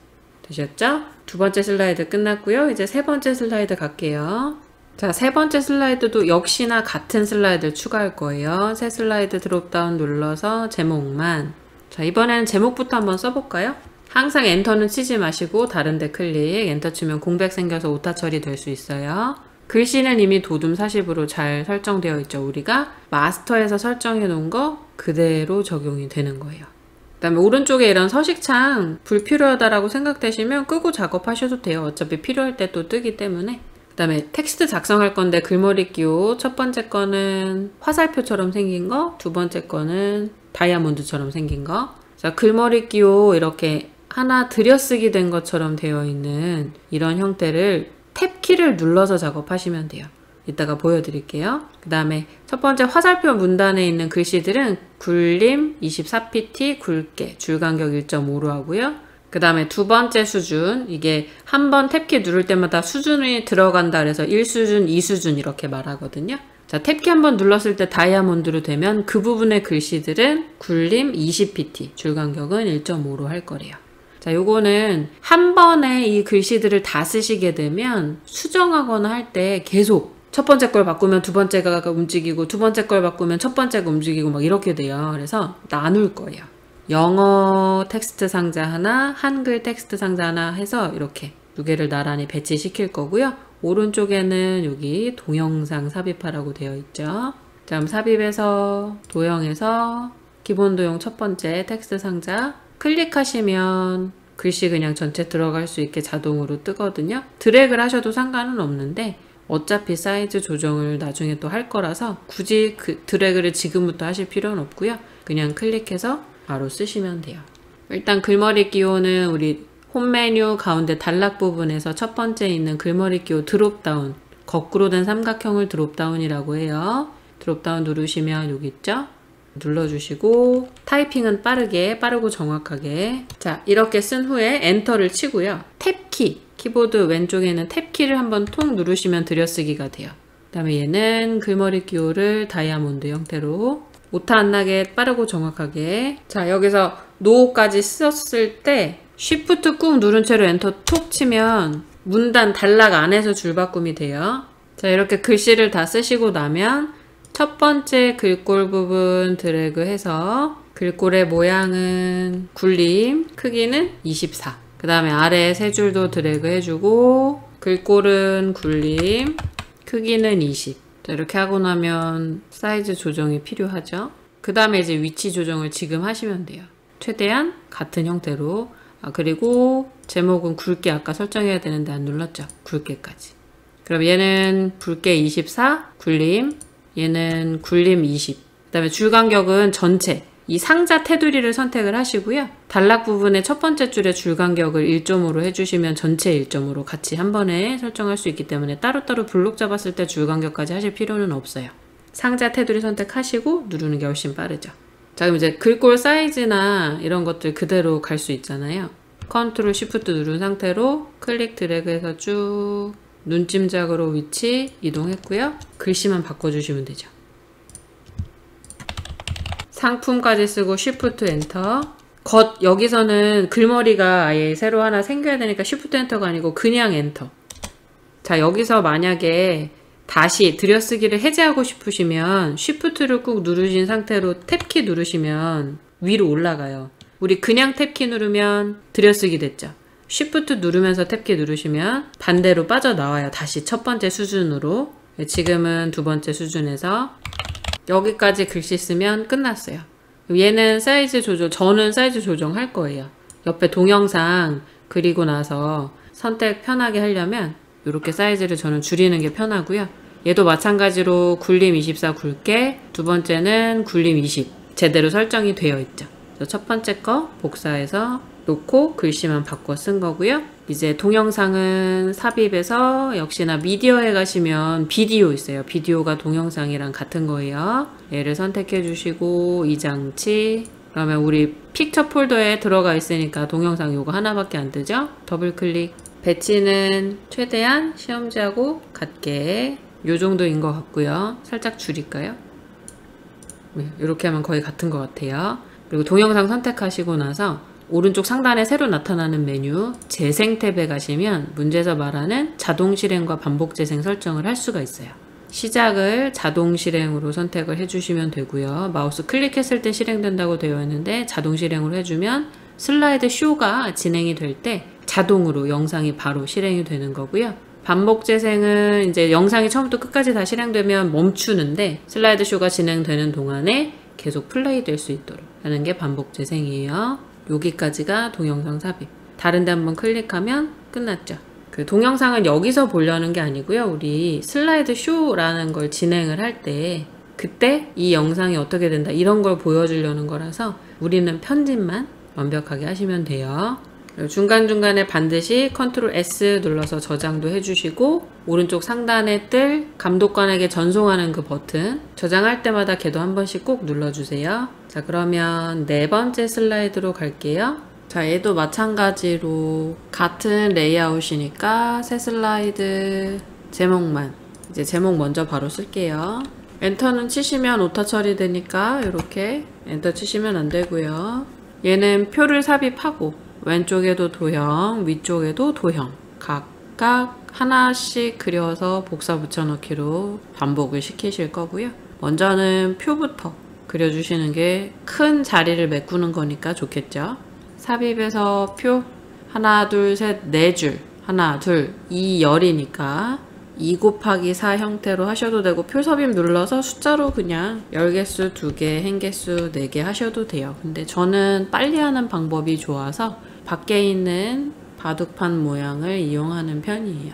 되셨죠? 두 번째 슬라이드 끝났고요. 이제 세 번째 슬라이드 갈게요. 자, 세 번째 슬라이드도 역시나 같은 슬라이드를 추가할 거예요. 새 슬라이드 드롭다운 눌러서 제목만. 자, 이번에는 제목부터 한번 써볼까요? 항상 엔터는 치지 마시고 다른 데 클릭, 엔터 치면 공백 생겨서 오타 처리 될 수 있어요. 글씨는 이미 도둠 40으로 잘 설정되어 있죠. 우리가 마스터에서 설정해 놓은 거 그대로 적용이 되는 거예요. 그 다음에 오른쪽에 이런 서식창 불필요하다라고 생각되시면 끄고 작업하셔도 돼요. 어차피 필요할 때 또 뜨기 때문에. 그 다음에 텍스트 작성할 건데 글머리 끼워 첫 번째 거는 화살표처럼 생긴 거, 두 번째 거는 다이아몬드처럼 생긴 거. 자, 글머리 끼워 이렇게 하나 들여쓰기 된 것처럼 되어 있는 이런 형태를 탭키를 눌러서 작업하시면 돼요. 이따가 보여드릴게요. 그 다음에 첫 번째 화살표 문단에 있는 글씨들은 굴림 24pt 굵게 줄간격 1.5로 하고요. 그 다음에 두 번째 수준, 이게 한 번 탭키 누를 때마다 수준이 들어간다 그래서 1수준, 2수준 이렇게 말하거든요. 자, 탭키 한번 눌렀을 때 다이아몬드로 되면 그 부분의 글씨들은 굴림 20pt, 줄간격은 1.5로 할 거래요. 자, 요거는 한 번에 이 글씨들을 다 쓰시게 되면 수정하거나 할 때 계속 첫 번째 걸 바꾸면 두 번째가 움직이고 두 번째 걸 바꾸면 첫 번째가 움직이고 막 이렇게 돼요. 그래서 나눌 거예요. 영어 텍스트 상자 하나, 한글 텍스트 상자 하나 해서 이렇게 두 개를 나란히 배치시킬 거고요. 오른쪽에는 여기 동영상 삽입하라고 되어 있죠. 자, 그럼 삽입해서 도형에서 기본 도형 첫 번째 텍스트 상자 클릭하시면 글씨 그냥 전체 들어갈 수 있게 자동으로 뜨거든요. 드래그를 하셔도 상관은 없는데 어차피 사이즈 조정을 나중에 또 할 거라서 굳이 그 드래그를 지금부터 하실 필요는 없고요. 그냥 클릭해서 바로 쓰시면 돼요. 일단 글머리 끼워는 우리 홈 메뉴 가운데 단락 부분에서 첫 번째 있는 글머리 끼워 드롭다운, 거꾸로 된 삼각형을 드롭다운이라고 해요. 드롭다운 누르시면 여기 있죠? 눌러주시고 타이핑은 빠르고 정확하게. 자, 이렇게 쓴 후에 엔터를 치고요. 탭키, 키보드 왼쪽에는 탭키를 한번 통 누르시면 들여쓰기가 돼요. 그 다음에 얘는 글머리 끼워를 다이아몬드 형태로 오타 안 나게 빠르고 정확하게. 자, 여기서 노까지 썼을 때 쉬프트 꾹 누른 채로 엔터 톡 치면 문단 단락 안에서 줄바꿈이 돼요. 자, 이렇게 글씨를 다 쓰시고 나면 첫 번째 글꼴 부분 드래그해서 글꼴의 모양은 굴림, 크기는 24. 그 다음에 아래 세 줄도 드래그 해주고 글꼴은 굴림, 크기는 20. 자, 이렇게 하고 나면 사이즈 조정이 필요하죠. 그 다음에 이제 위치 조정을 지금 하시면 돼요. 최대한 같은 형태로. 그리고 제목은 굵게 아까 설정해야 되는데 안 눌렀죠. 굵게까지. 그럼 얘는 굵게 24, 굴림. 얘는 굴림 20. 그 다음에 줄간격은 전체. 이 상자 테두리를 선택을 하시고요. 단락 부분의 첫 번째 줄의 줄간격을 1.5로 해주시면 전체 1.5로 같이 한 번에 설정할 수 있기 때문에 따로따로 블록 잡았을 때 줄간격까지 하실 필요는 없어요. 상자 테두리 선택하시고 누르는 게 훨씬 빠르죠. 자, 그럼 이제 글꼴 사이즈나 이런 것들 그대로 갈 수 있잖아요. 컨트롤 시프트 누른 상태로 클릭 드래그해서 쭉 눈짐작으로 위치 이동했고요. 글씨만 바꿔주시면 되죠. 상품까지 쓰고 쉬프트 엔터. 여기서는 글머리가 아예 새로 하나 생겨야 되니까 쉬프트 엔터가 아니고 그냥 엔터. 자, 여기서 만약에 다시 들여쓰기를 해제하고 싶으시면 쉬프트를 꾹 누르신 상태로 탭키 누르시면 위로 올라가요. 우리 그냥 탭키 누르면 들여쓰기 됐죠. 쉬프트 누르면서 탭키 누르시면 반대로 빠져나와요. 다시 첫 번째 수준으로. 지금은 두 번째 수준에서 여기까지 글씨 쓰면 끝났어요. 얘는 사이즈 조정, 저는 사이즈 조정할 거예요. 옆에 동영상 그리고 나서 선택 편하게 하려면 이렇게 사이즈를 저는 줄이는 게 편하고요. 얘도 마찬가지로 굴림 24 굵게, 두 번째는 굴림 20 제대로 설정이 되어 있죠. 첫 번째 거 복사해서 놓고 글씨만 바꿔 쓴 거고요. 이제 동영상은 삽입해서 역시나 미디어에 가시면 비디오 있어요. 비디오가 동영상이랑 같은 거예요. 얘를 선택해 주시고 이 장치, 그러면 우리 픽처 폴더에 들어가 있으니까 동영상 요거 하나밖에 안 뜨죠? 더블 클릭. 배치는 최대한 시험지하고 같게 요 정도인 것 같고요. 살짝 줄일까요? 네, 이렇게 하면 거의 같은 것 같아요. 그리고 동영상 선택하시고 나서 오른쪽 상단에 새로 나타나는 메뉴 재생 탭에 가시면 문제에서 말하는 자동 실행과 반복 재생 설정을 할 수가 있어요. 시작을 자동 실행으로 선택을 해주시면 되고요. 마우스 클릭했을 때 실행된다고 되어 있는데 자동 실행으로 해주면 슬라이드 쇼가 진행이 될 때 자동으로 영상이 바로 실행이 되는 거고요. 반복 재생은 이제 영상이 처음부터 끝까지 다 실행되면 멈추는데 슬라이드 쇼가 진행되는 동안에 계속 플레이 될 수 있도록 하는 게 반복 재생이에요. 여기까지가 동영상 삽입. 다른 데 한번 클릭하면 끝났죠. 그 동영상은 여기서 보려는 게 아니고요. 우리 슬라이드 쇼라는 걸 진행을 할 때 그때 이 영상이 어떻게 된다 이런 걸 보여주려는 거라서 우리는 편집만 완벽하게 하시면 돼요. 중간중간에 반드시 컨트롤 S 눌러서 저장도 해주시고 오른쪽 상단에 뜰 감독관에게 전송하는 그 버튼 저장할 때마다 걔도 한 번씩 꼭 눌러주세요. 자, 그러면 네 번째 슬라이드로 갈게요. 자, 얘도 마찬가지로 같은 레이아웃이니까 새 슬라이드 제목만 이제 제목 먼저 바로 쓸게요. 엔터는 치시면 오타 처리되니까 이렇게 엔터 치시면 안 되고요. 얘는 표를 삽입하고 왼쪽에도 도형, 위쪽에도 도형 각각 하나씩 그려서 복사 붙여넣기로 반복을 시키실 거고요. 먼저는 표부터 그려주시는 게 큰 자리를 메꾸는 거니까 좋겠죠. 삽입해서 표 하나, 둘, 셋, 네 줄 하나, 둘, 2열이니까 2 곱하기 4 형태로 하셔도 되고 표 삽입 눌러서 숫자로 그냥 열개수 2개, 행개수 4개 하셔도 돼요. 근데 저는 빨리 하는 방법이 좋아서 밖에 있는 바둑판 모양을 이용하는 편이에요.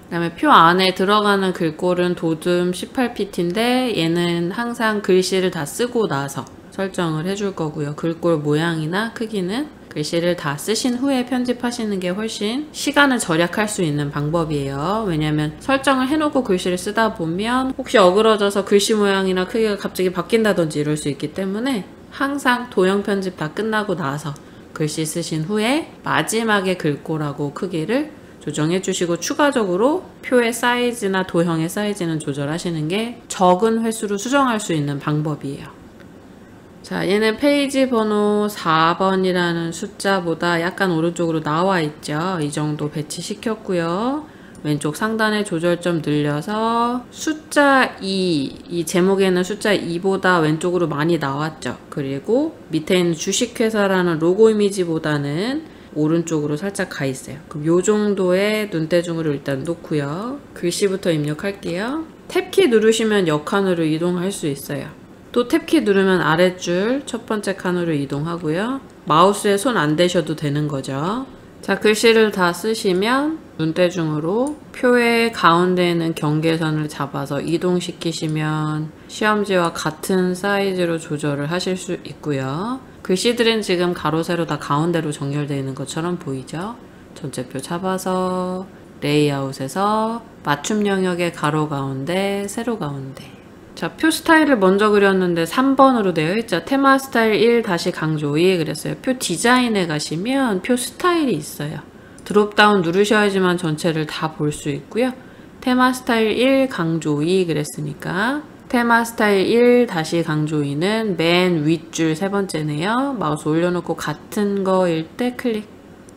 그 다음에 표 안에 들어가는 글꼴은 도둠 18pt인데 얘는 항상 글씨를 다 쓰고 나서 설정을 해줄 거고요. 글꼴 모양이나 크기는 글씨를 다 쓰신 후에 편집하시는 게 훨씬 시간을 절약할 수 있는 방법이에요. 왜냐면 설정을 해놓고 글씨를 쓰다 보면 혹시 어그러져서 글씨 모양이나 크기가 갑자기 바뀐다든지 이럴 수 있기 때문에 항상 도형 편집 다 끝나고 나서 글씨 쓰신 후에 마지막에 글꼴하고 크기를 조정해 주시고 추가적으로 표의 사이즈나 도형의 사이즈는 조절하시는 게 적은 횟수로 수정할 수 있는 방법이에요. 자, 얘는 페이지 번호 4번이라는 숫자보다 약간 오른쪽으로 나와 있죠. 이 정도 배치시켰고요. 왼쪽 상단에 조절 좀 늘려서 숫자 2, 이 제목에는 숫자 2보다 왼쪽으로 많이 나왔죠. 그리고 밑에 있는 주식회사라는 로고 이미지보다는 오른쪽으로 살짝 가 있어요. 그럼 요 정도의 눈대중으로 일단 놓고요. 글씨부터 입력할게요. 탭키 누르시면 옆칸으로 이동할 수 있어요. 또 탭키 누르면 아랫줄 첫 번째 칸으로 이동하고요. 마우스에 손 안 대셔도 되는 거죠. 자, 글씨를 다 쓰시면 눈대중으로 표의 가운데에 있는 경계선을 잡아서 이동시키시면 시험지와 같은 사이즈로 조절을 하실 수 있고요. 글씨들은 지금 가로 세로 다 가운데로 정렬되어 있는 것처럼 보이죠? 전체표 잡아서 레이아웃에서 맞춤 영역의 가로 가운데, 세로 가운데. 자, 표 스타일을 먼저 그렸는데 3번으로 되어 있죠. 테마 스타일 1 다시 강조 2 그랬어요. 표 디자인에 가시면 표 스타일이 있어요. 드롭다운 누르셔야지만 전체를 다 볼 수 있고요. 테마 스타일 1 강조 2 그랬으니까 테마 스타일 1 다시 강조 2는 맨 윗줄 세 번째네요. 마우스 올려놓고 같은 거일 때 클릭.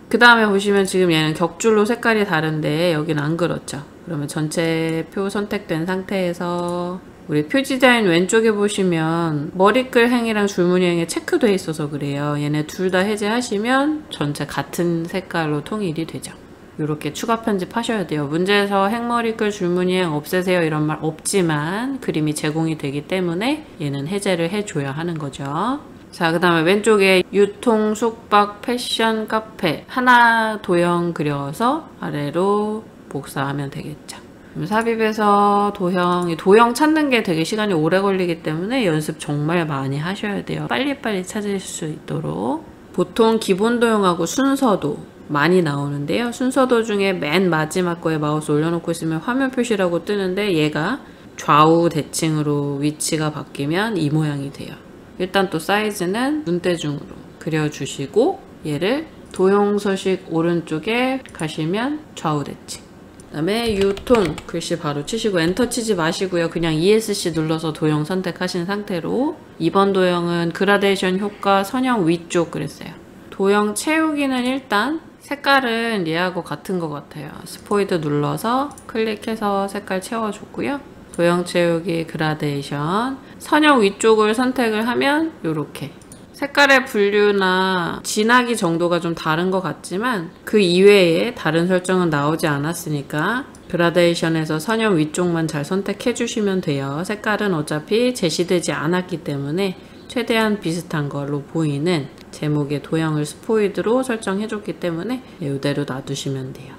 그 다음에 보시면 지금 얘는 격줄로 색깔이 다른데 여기는 안 그렇죠. 그러면 전체 표 선택된 상태에서 우리 표 디자인 왼쪽에 보시면 머리글 행이랑 줄무늬 행이 체크되어 있어서 그래요. 얘네 둘 다 해제하시면 전체 같은 색깔로 통일이 되죠. 이렇게 추가 편집하셔야 돼요. 문제에서 행머리글 줄무늬 행 없애세요 이런 말 없지만 그림이 제공이 되기 때문에 얘는 해제를 해줘야 하는 거죠. 자, 그 다음에 왼쪽에 유통, 숙박, 패션, 카페 하나 도형 그려서 아래로 복사하면 되겠죠. 삽입해서 도형 찾는 게 되게 시간이 오래 걸리기 때문에 연습 정말 많이 하셔야 돼요. 빨리빨리 찾으실 수 있도록. 보통 기본 도형하고 순서도 많이 나오는데요. 순서도 중에 맨 마지막 거에 마우스 올려놓고 있으면 화면 표시라고 뜨는데 얘가 좌우 대칭으로 위치가 바뀌면 이 모양이 돼요. 일단 또 사이즈는 눈대중으로 그려주시고 얘를 도형 서식 오른쪽에 가시면 좌우 대칭. 그 다음에 유통 글씨 바로 치시고 엔터 치지 마시고요. 그냥 ESC 눌러서 도형 선택하신 상태로 2번 도형은 그라데이션 효과 선형 위쪽 그랬어요. 도형 채우기는 일단 색깔은 얘하고 같은 것 같아요. 스포이드 눌러서 클릭해서 색깔 채워줬고요. 도형 채우기 그라데이션 선형 위쪽을 선택을 하면 이렇게 색깔의 분류나 진하기 정도가 좀 다른 것 같지만 그 이외에 다른 설정은 나오지 않았으니까 그라데이션에서 선형 위쪽만 잘 선택해 주시면 돼요. 색깔은 어차피 제시되지 않았기 때문에 최대한 비슷한 걸로 보이는 제목의 도형을 스포이드로 설정해 줬기 때문에 이대로 놔두시면 돼요.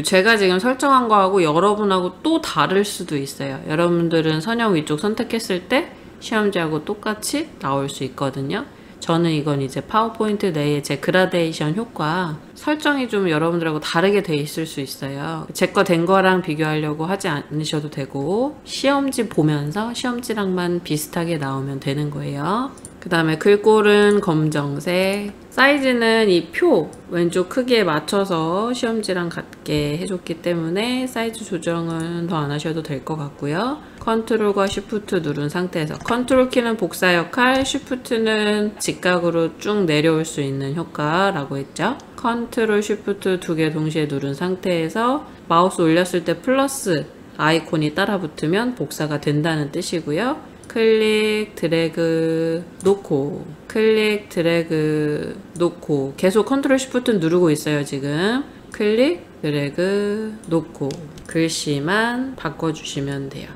제가 지금 설정한 거하고 여러분하고 또 다를 수도 있어요. 여러분들은 선형 위쪽 선택했을 때 시험지하고 똑같이 나올 수 있거든요. 저는 이건 이제 파워포인트 내에 제 그라데이션 효과 설정이 좀 여러분들하고 다르게 돼 있을 수 있어요. 제 거 된 거랑 비교하려고 하지 않으셔도 되고 시험지 보면서 시험지랑만 비슷하게 나오면 되는 거예요. 그 다음에 글꼴은 검정색, 사이즈는 이 표 왼쪽 크기에 맞춰서 시험지랑 같게 해줬기 때문에 사이즈 조정은 더 안 하셔도 될 것 같고요. 컨트롤과 쉬프트 누른 상태에서, 컨트롤 키는 복사 역할, 쉬프트는 직각으로 쭉 내려올 수 있는 효과라고 했죠. 컨트롤 쉬프트 두 개 동시에 누른 상태에서 마우스 올렸을 때 플러스 아이콘이 따라 붙으면 복사가 된다는 뜻이고요. 클릭, 드래그, 놓고, 클릭, 드래그, 놓고, 계속 컨트롤 쉬프트 누르고 있어요 지금. 클릭, 드래그, 놓고 글씨만 바꿔주시면 돼요.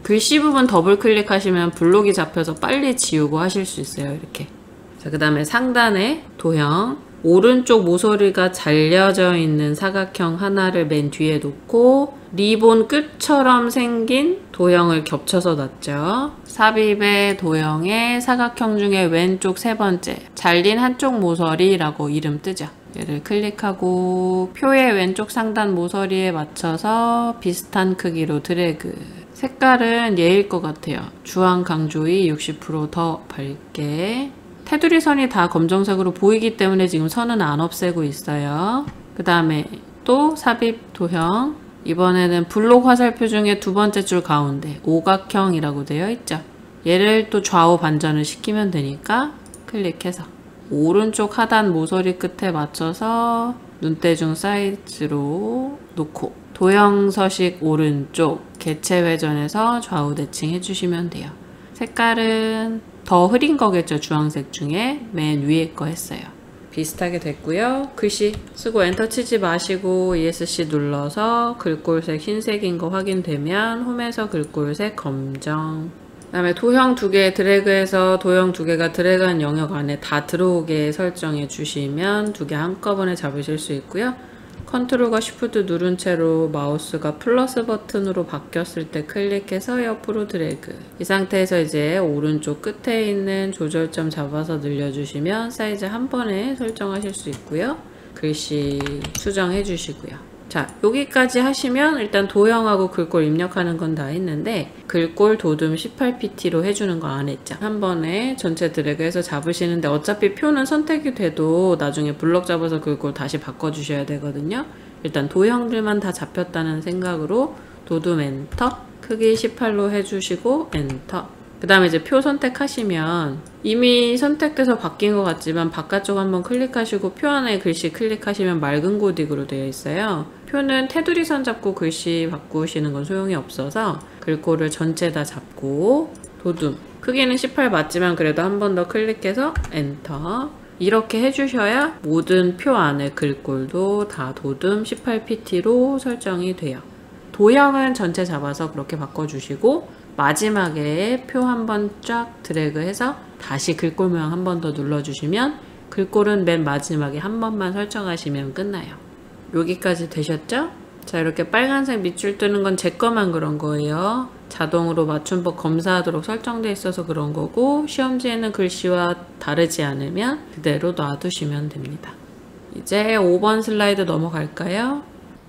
글씨 부분 더블 클릭하시면 블록이 잡혀서 빨리 지우고 하실 수 있어요. 이렇게. 자, 그 다음에 상단에 도형, 오른쪽 모서리가 잘려져 있는 사각형 하나를 맨 뒤에 놓고 리본 끝처럼 생긴 도형을 겹쳐서 놨죠. 삽입의 도형의 사각형 중에 왼쪽 세 번째, 잘린 한쪽 모서리라고 이름 뜨죠. 얘를 클릭하고 표의 왼쪽 상단 모서리에 맞춰서 비슷한 크기로 드래그. 색깔은 얘일 것 같아요. 주황 강조위 60% 더 밝게. 테두리 선이 다 검정색으로 보이기 때문에 지금 선은 안 없애고 있어요. 그 다음에 또 삽입 도형, 이번에는 블록 화살표 중에 두 번째 줄 가운데 오각형이라고 되어 있죠. 얘를 또 좌우 반전을 시키면 되니까 클릭해서 오른쪽 하단 모서리 끝에 맞춰서 눈대중 사이즈로 놓고 도형 서식 오른쪽 개체 회전해서 좌우 대칭 해주시면 돼요. 색깔은 더 흐린 거겠죠. 주황색 중에 맨 위에 거 했어요. 비슷하게 됐고요. 글씨 쓰고 엔터 치지 마시고 ESC 눌러서 글꼴색 흰색인 거 확인되면 홈에서 글꼴색 검정. 그 다음에 도형 두 개 드래그해서 도형 두 개가 드래그한 영역 안에 다 들어오게 설정해 주시면 두 개 한꺼번에 잡으실 수 있고요. 컨트롤과 쉬프트 누른 채로 마우스가 플러스 버튼으로 바뀌었을 때 클릭해서 옆으로 드래그. 이 상태에서 이제 오른쪽 끝에 있는 조절점 잡아서 늘려주시면 사이즈 한 번에 설정하실 수 있고요. 글씨 수정해 주시고요. 자, 여기까지 하시면 일단 도형하고 글꼴 입력하는 건 다 했는데 글꼴 도둠 18pt로 해주는 거 안 했죠. 한 번에 전체 드래그해서 잡으시는데 어차피 표는 선택이 돼도 나중에 블럭 잡아서 글꼴 다시 바꿔주셔야 되거든요. 일단 도형들만 다 잡혔다는 생각으로 도둠 엔터, 크기 18로 해주시고 엔터. 그 다음에 이제 표 선택하시면 이미 선택돼서 바뀐 것 같지만 바깥쪽 한번 클릭하시고 표 안에 글씨 클릭하시면 맑은 고딕으로 되어 있어요. 표는 테두리 선 잡고 글씨 바꾸시는 건 소용이 없어서 글꼴을 전체 다 잡고 도둠, 크기는 18 맞지만 그래도 한 번 더 클릭해서 엔터. 이렇게 해주셔야 모든 표 안에 글꼴도 다 도둠 18pt로 설정이 돼요. 도형은 전체 잡아서 그렇게 바꿔주시고 마지막에 표 한 번 쫙 드래그해서 다시 글꼴 모양 한 번 더 눌러주시면 글꼴은 맨 마지막에 한 번만 설정하시면 끝나요. 여기까지 되셨죠? 자, 이렇게 빨간색 밑줄 뜨는 건 제 거만 그런 거예요. 자동으로 맞춤법 검사하도록 설정되어 있어서 그런 거고 시험지에는 글씨와 다르지 않으면 그대로 놔두시면 됩니다. 이제 5번 슬라이드 넘어갈까요?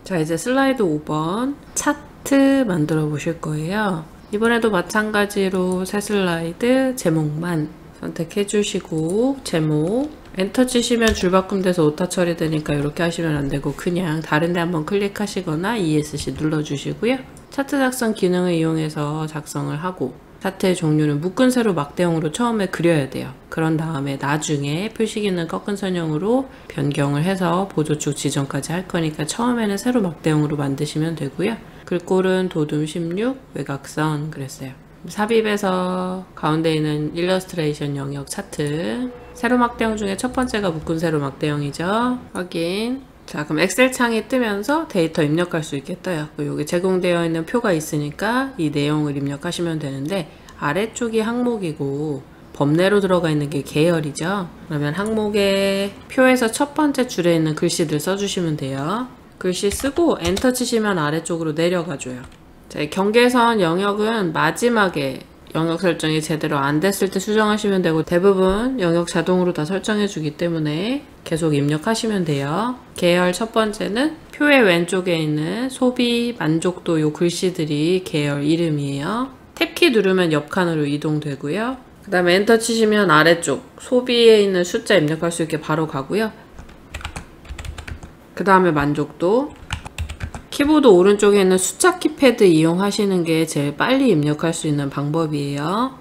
자, 이제 슬라이드 5번 차트 만들어 보실 거예요. 이번에도 마찬가지로 새 슬라이드 제목만 선택해 주시고 제목 엔터 치시면 줄바꿈돼서 오타 처리되니까 이렇게 하시면 안 되고 그냥 다른 데 한번 클릭하시거나 ESC 눌러주시고요. 차트 작성 기능을 이용해서 작성을 하고 차트의 종류는 묶은 세로 막대형으로 처음에 그려야 돼요. 그런 다음에 나중에 표시기는 꺾은 선형으로 변경을 해서 보조축 지정까지 할 거니까 처음에는 세로 막대형으로 만드시면 되고요. 글꼴은 도둠 16 외곽선 그랬어요. 삽입에서 가운데 있는 일러스트레이션 영역 차트 세로 막대형 중에 첫 번째가 묶은 세로 막대형이죠. 확인. 자, 그럼 엑셀 창이 뜨면서 데이터 입력할 수 있게 떠요. 여기 제공되어 있는 표가 있으니까 이 내용을 입력하시면 되는데 아래쪽이 항목이고 범례로 들어가 있는 게 계열이죠. 그러면 항목의 표에서 첫 번째 줄에 있는 글씨들 써주시면 돼요. 글씨 쓰고 엔터 치시면 아래쪽으로 내려가줘요. 자, 경계선 영역은 마지막에 영역 설정이 제대로 안 됐을 때 수정하시면 되고, 대부분 영역 자동으로 다 설정해 주기 때문에 계속 입력하시면 돼요. 계열 첫 번째는 표의 왼쪽에 있는 소비, 만족도 요 글씨들이 계열 이름이에요. 탭키 누르면 옆 칸으로 이동되고요. 그 다음에 엔터 치시면 아래쪽 소비에 있는 숫자 입력할 수 있게 바로 가고요. 그 다음에 만족도, 키보드 오른쪽에 있는 숫자 키패드 이용하시는 게 제일 빨리 입력할 수 있는 방법이에요.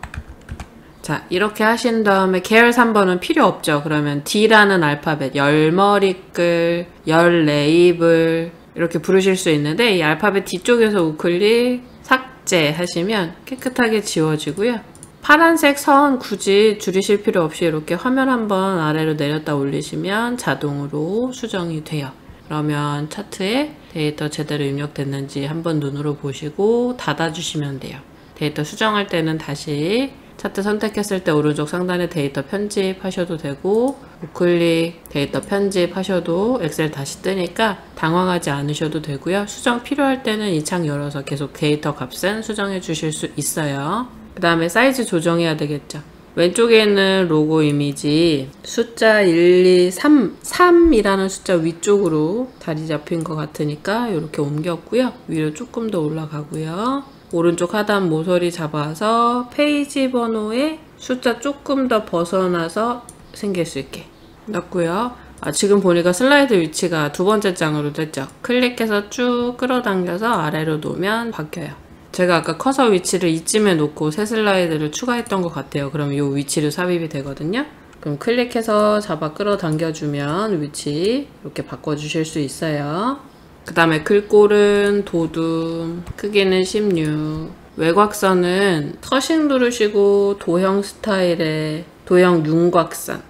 자, 이렇게 하신 다음에 계열 3번은 필요 없죠. 그러면 D라는 알파벳, 열머리글, 열레이블 이렇게 부르실 수 있는데, 이 알파벳 뒤쪽에서 우클릭, 삭제 하시면 깨끗하게 지워지고요. 파란색 선 굳이 줄이실 필요 없이 이렇게 화면 한번 아래로 내렸다 올리시면 자동으로 수정이 돼요. 그러면 차트에 데이터 제대로 입력됐는지 한번 눈으로 보시고 닫아주시면 돼요. 데이터 수정할 때는 다시 차트 선택했을 때 오른쪽 상단에 데이터 편집하셔도 되고, 우클릭 데이터 편집하셔도 엑셀 다시 뜨니까 당황하지 않으셔도 되고요. 수정 필요할 때는 이 창 열어서 계속 데이터 값은 수정해 주실 수 있어요. 그 다음에 사이즈 조정해야 되겠죠. 왼쪽에 있는 로고 이미지 숫자 1, 2, 3이라는 숫자 위쪽으로 자리 잡힌 것 같으니까 이렇게 옮겼고요. 위로 조금 더 올라가고요. 오른쪽 하단 모서리 잡아서 페이지 번호에 숫자 조금 더 벗어나서 생길 수 있게 놨고요. 지금 보니까 슬라이드 위치가 두 번째 장으로 됐죠. 클릭해서 쭉 끌어당겨서 아래로 놓으면 바뀌어요. 제가 아까 커서 위치를 이쯤에 놓고 새 슬라이드를 추가했던 것 같아요. 그럼 이 위치로 삽입이 되거든요. 그럼 클릭해서 잡아 끌어당겨주면 위치 이렇게 바꿔주실 수 있어요. 그 다음에 글꼴은 도둠, 크기는 16, 외곽선은 서식 누르시고 도형 스타일의 도형 윤곽선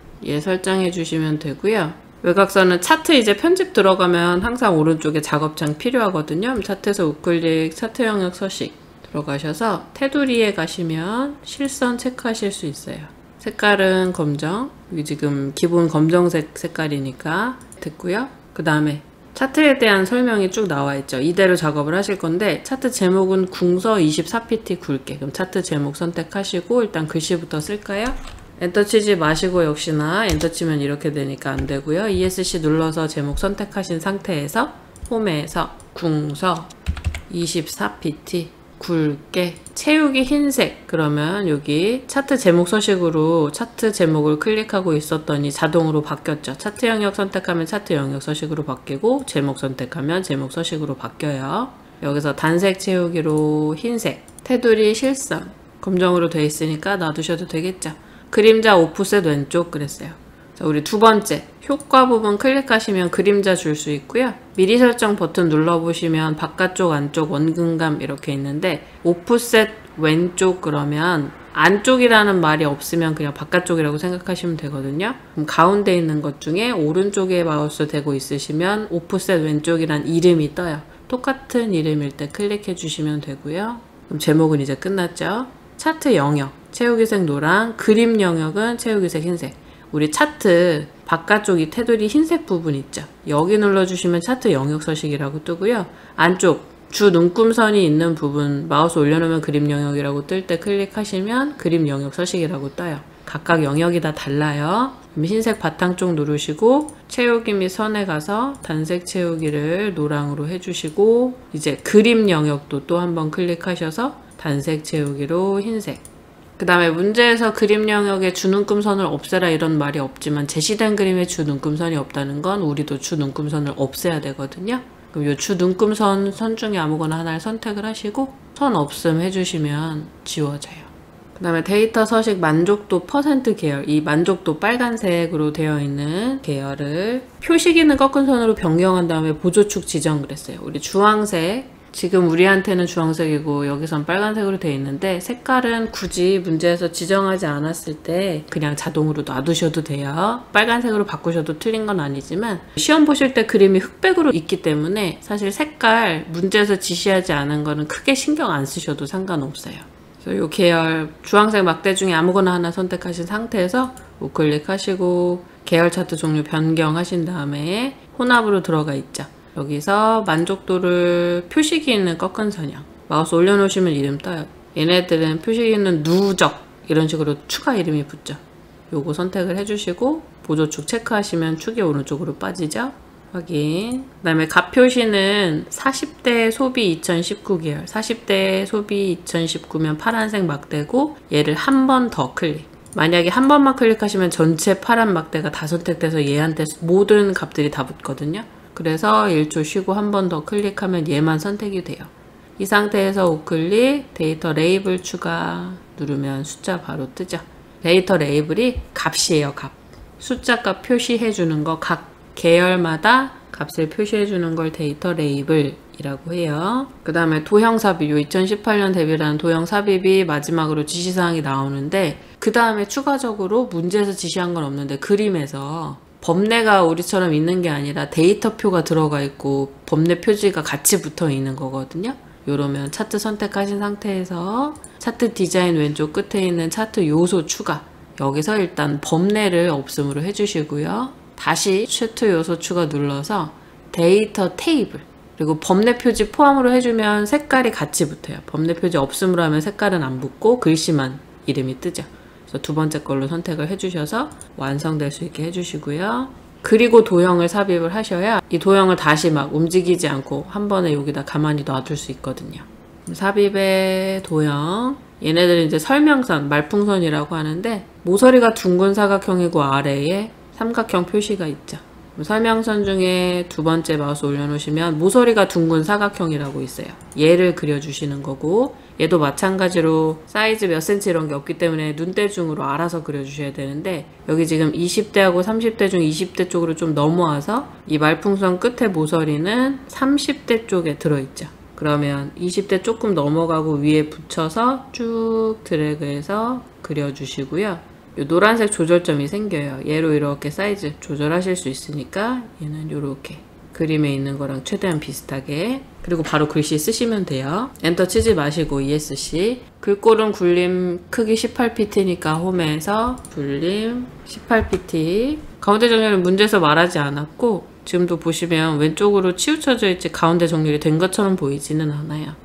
설정해 주시면 되고요. 외곽선은 차트 이제 편집 들어가면 항상 오른쪽에 작업창 필요하거든요. 차트에서 우클릭 차트 영역 서식 들어가셔서 테두리에 가시면 실선 체크하실 수 있어요. 색깔은 검정, 여기 지금 기본 검정색 색깔이니까 됐고요. 그 다음에 차트에 대한 설명이 쭉 나와 있죠. 이대로 작업을 하실 건데, 차트 제목은 궁서 24pt 굵게. 그럼 차트 제목 선택하시고 일단 글씨부터 쓸까요? 엔터 치지 마시고, 역시나 엔터 치면 이렇게 되니까 안 되고요. ESC 눌러서 제목 선택하신 상태에서 홈에서 궁서 24pt 굵게, 채우기 흰색. 그러면 여기 차트 제목 서식으로 차트 제목을 클릭하고 있었더니 자동으로 바뀌었죠. 차트 영역 선택하면 차트 영역 서식으로 바뀌고, 제목 선택하면 제목 서식으로 바뀌어요. 여기서 단색 채우기로 흰색, 테두리 실선 검정으로 되어 있으니까 놔두셔도 되겠죠. 그림자 오프셋 왼쪽 그랬어요. 자, 우리 두 번째 효과 부분 클릭하시면 그림자 줄 수 있고요. 미리 설정 버튼 눌러보시면 바깥쪽 안쪽 원근감 이렇게 있는데, 오프셋 왼쪽 그러면 안쪽이라는 말이 없으면 그냥 바깥쪽이라고 생각하시면 되거든요. 그럼 가운데 있는 것 중에 오른쪽에 마우스 대고 있으시면 오프셋 왼쪽이란 이름이 떠요. 똑같은 이름일 때 클릭해 주시면 되고요. 그럼 제목은 이제 끝났죠. 차트 영역 채우기색 노랑, 그림 영역은 채우기색 흰색. 우리 차트 바깥쪽이 테두리 흰색 부분 있죠. 여기 눌러주시면 차트 영역 서식이라고 뜨고요. 안쪽 주 눈금선이 있는 부분 마우스 올려놓으면 그림 영역이라고 뜰 때 클릭하시면 그림 영역 서식이라고 떠요. 각각 영역이 다 달라요. 흰색 바탕 쪽 누르시고 채우기 및 선에 가서 단색 채우기를 노랑으로 해주시고, 이제 그림 영역도 또 한번 클릭하셔서 단색 채우기로 흰색. 그 다음에 문제에서 그림 영역에 주눈금선을 없애라 이런 말이 없지만, 제시된 그림에 주눈금선이 없다는 건 우리도 주눈금선을 없애야 되거든요. 그럼 이 주눈금선 선 중에 아무거나 하나를 선택을 하시고 선 없음 해주시면 지워져요. 그 다음에 데이터 서식 만족도 퍼센트 계열, 이 만족도 빨간색으로 되어 있는 계열을 표시기는 꺾은 선으로 변경한 다음에 보조축 지정 그랬어요. 우리 주황색, 지금 우리한테는 주황색이고 여기선 빨간색으로 되어 있는데, 색깔은 굳이 문제에서 지정하지 않았을 때 그냥 자동으로 놔두셔도 돼요. 빨간색으로 바꾸셔도 틀린 건 아니지만, 시험 보실 때 그림이 흑백으로 있기 때문에 사실 색깔 문제에서 지시하지 않은 거는 크게 신경 안 쓰셔도 상관없어요. 그래서 이 계열 주황색 막대 중에 아무거나 하나 선택하신 상태에서 우클릭 하시고 계열 차트 종류 변경하신 다음에 혼합으로 들어가 있죠. 여기서 만족도를 표식이 있는 꺾은 선형 마우스 올려놓으시면 이름 떠요. 얘네들은 표식이 있는 누적 이런 식으로 추가 이름이 붙죠. 요거 선택을 해주시고 보조축 체크하시면 축이 오른쪽으로 빠지죠. 확인. 그 다음에 값 표시는 40대 소비 2019 계열 40대 소비 2019면 파란색 막대고 얘를 한 번 더 클릭. 만약에 한 번만 클릭하시면 전체 파란 막대가 다 선택돼서 얘한테 모든 값들이 다 붙거든요. 그래서 1초 쉬고 한 번 더 클릭하면 얘만 선택이 돼요. 이 상태에서 우클릭 데이터 레이블 추가 누르면 숫자 바로 뜨죠. 데이터 레이블이 값이에요. 값. 숫자 값 표시해 주는 거 각 계열마다 값을 표시해 주는 걸 데이터 레이블이라고 해요. 그 다음에 도형 삽입, 요 2018년 대비라는 도형 삽입이 마지막으로 지시사항이 나오는데 그 다음에 추가적으로 문제에서 지시한 건 없는데 그림에서 범례가 우리처럼 있는 게 아니라 데이터표가 들어가 있고 범례 표지가 같이 붙어 있는 거거든요. 요러면 차트 선택하신 상태에서 차트 디자인 왼쪽 끝에 있는 차트 요소 추가 여기서 일단 범례를 없음으로 해주시고요. 다시 차트 요소 추가 눌러서 데이터 테이블 그리고 범례 표지 포함으로 해주면 색깔이 같이 붙어요. 범례 표지 없음으로 하면 색깔은 안 붙고 글씨만 이름이 뜨죠. 그래서 두 번째 걸로 선택을 해주셔서 완성될 수 있게 해주시고요. 그리고 도형을 삽입을 하셔야 이 도형을 다시 막 움직이지 않고 한 번에 여기다 가만히 놔둘 수 있거든요. 삽입의 도형 얘네들은 이제 설명선, 말풍선이라고 하는데 모서리가 둥근 사각형이고 아래에 삼각형 표시가 있죠. 설명선 중에 두 번째 마우스 올려놓으시면 모서리가 둥근 사각형이라고 있어요. 얘를 그려주시는 거고 얘도 마찬가지로 사이즈 몇 cm 이런 게 없기 때문에 눈대중으로 알아서 그려주셔야 되는데 여기 지금 20대하고 30대 중 20대 쪽으로 좀 넘어와서 이 말풍선 끝에 모서리는 30대 쪽에 들어있죠. 그러면 20대 조금 넘어가고 위에 붙여서 쭉 드래그해서 그려주시고요. 요 노란색 조절점이 생겨요. 얘로 이렇게 사이즈 조절하실 수 있으니까 얘는 이렇게 그림에 있는 거랑 최대한 비슷하게 그리고 바로 글씨 쓰시면 돼요. 엔터 치지 마시고 ESC 글꼴은 굴림 크기 18pt니까 홈에서 굴림 18pt 가운데 정렬은 문제에서 말하지 않았고 지금도 보시면 왼쪽으로 치우쳐져 있지 가운데 정렬이 된 것처럼 보이지는 않아요.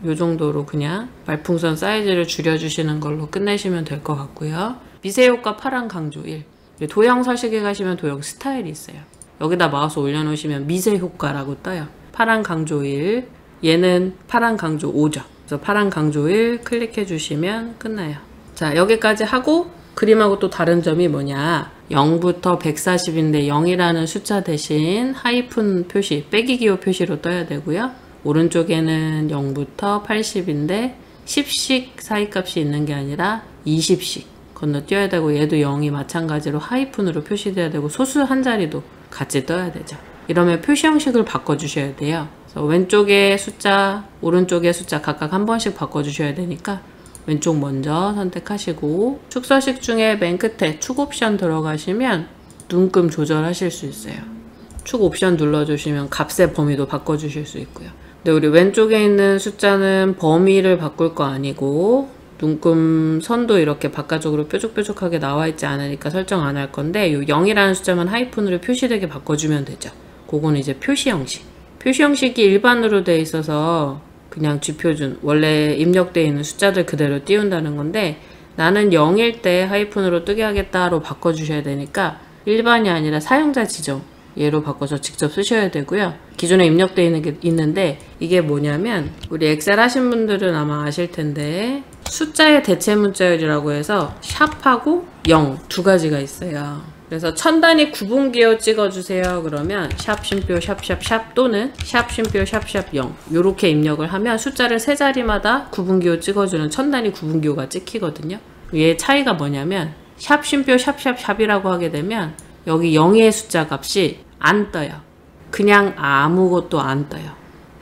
요 정도로 그냥 말풍선 사이즈를 줄여주시는 걸로 끝내시면 될 것 같고요. 미세효과 파란 강조 1 도형 서식에 가시면 도형 스타일이 있어요. 여기다 마우스 올려놓으시면 미세효과라고 떠요. 파란 강조 1 얘는 파란 강조 5죠. 그래서 파란 강조 1 클릭해 주시면 끝나요. 자 여기까지 하고 그림하고 또 다른 점이 뭐냐 0부터 140인데 0이라는 숫자 대신 하이픈 표시 빼기 기호 표시로 떠야 되고요. 오른쪽에는 0부터 80인데 10씩 사이값이 있는 게 아니라 20씩 건너뛰어야 되고 얘도 0이 마찬가지로 하이픈으로 표시돼야 되고 소수 한 자리도 같이 떠야 되죠. 이러면 표시 형식을 바꿔주셔야 돼요. 그래서 왼쪽에 숫자, 오른쪽에 숫자 각각 한 번씩 바꿔주셔야 되니까 왼쪽 먼저 선택하시고 축서식 중에 맨 끝에 축 옵션 들어가시면 눈금 조절하실 수 있어요. 축 옵션 눌러주시면 값의 범위도 바꿔주실 수 있고요. 근데 우리 왼쪽에 있는 숫자는 범위를 바꿀 거 아니고 눈금 선도 이렇게 바깥쪽으로 뾰족뾰족하게 나와 있지 않으니까 설정 안 할 건데 요 0이라는 숫자만 하이픈으로 표시되게 바꿔주면 되죠. 그거는 이제 표시 형식. 표시 형식이 일반으로 돼 있어서 그냥 쥐표준 원래 입력되어 있는 숫자들 그대로 띄운다는 건데 나는 0일 때 하이픈으로 뜨게 하겠다로 바꿔주셔야 되니까 일반이 아니라 사용자 지정 얘로 바꿔서 직접 쓰셔야 되고요. 기존에 입력되어 있는 게 있는데 이게 뭐냐면 우리 엑셀 하신 분들은 아마 아실 텐데 숫자의 대체 문자열이라고 해서 샵하고 0 두 가지가 있어요. 그래서 천 단위 구분기호 찍어주세요. 그러면 샵 쉼표 샵샵샵 또는 샵 쉼표 샵샵 0 요렇게 입력을 하면 숫자를 세 자리마다 구분기호 찍어주는 천 단위 구분기호가 찍히거든요. 얘 차이가 뭐냐면 샵 쉼표 샵샵샵이라고 하게 되면 여기 0의 숫자 값이 안 떠요. 그냥 아무것도 안 떠요.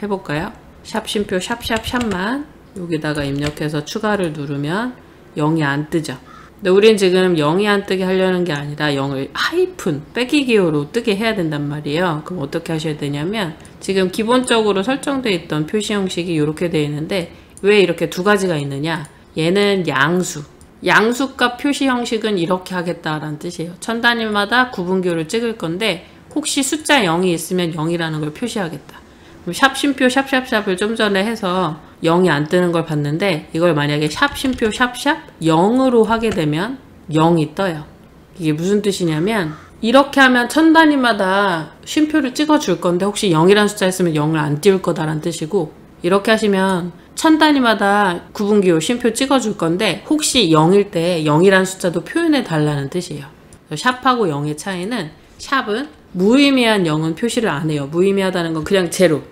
해볼까요? 샵 쉼표 샵샵샵만 여기다가 입력해서 추가를 누르면 0이 안 뜨죠. 근데 우린 지금 0이 안 뜨게 하려는 게 아니라 0을 하이픈 빼기 기호로 뜨게 해야 된단 말이에요. 그럼 어떻게 하셔야 되냐면 지금 기본적으로 설정되어 있던 표시 형식이 이렇게 되어 있는데 왜 이렇게 두 가지가 있느냐? 얘는 양수. 양수값 표시 형식은 이렇게 하겠다라는 뜻이에요. 천 단위마다 구분기호를 찍을 건데 혹시 숫자 0이 있으면 0이라는 걸 표시하겠다. 그럼 샵 쉼표 샵샵샵을 좀 전에 해서 0이 안 뜨는 걸 봤는데 이걸 만약에 샵 쉼표 샵샵 0으로 하게 되면 0이 떠요. 이게 무슨 뜻이냐면 이렇게 하면 천 단위마다 쉼표를 찍어 줄 건데 혹시 0이라는 숫자 있으면 0을 안 띄울 거다라는 뜻이고, 이렇게 하시면 천 단위마다 구분기호 쉼표 찍어 줄 건데 혹시 0일 때 0이라는 숫자도 표현해 달라는 뜻이에요. 샵하고 0의 차이는, 샵은 무의미한 0은 표시를 안 해요. 무의미하다는 건 그냥 제로,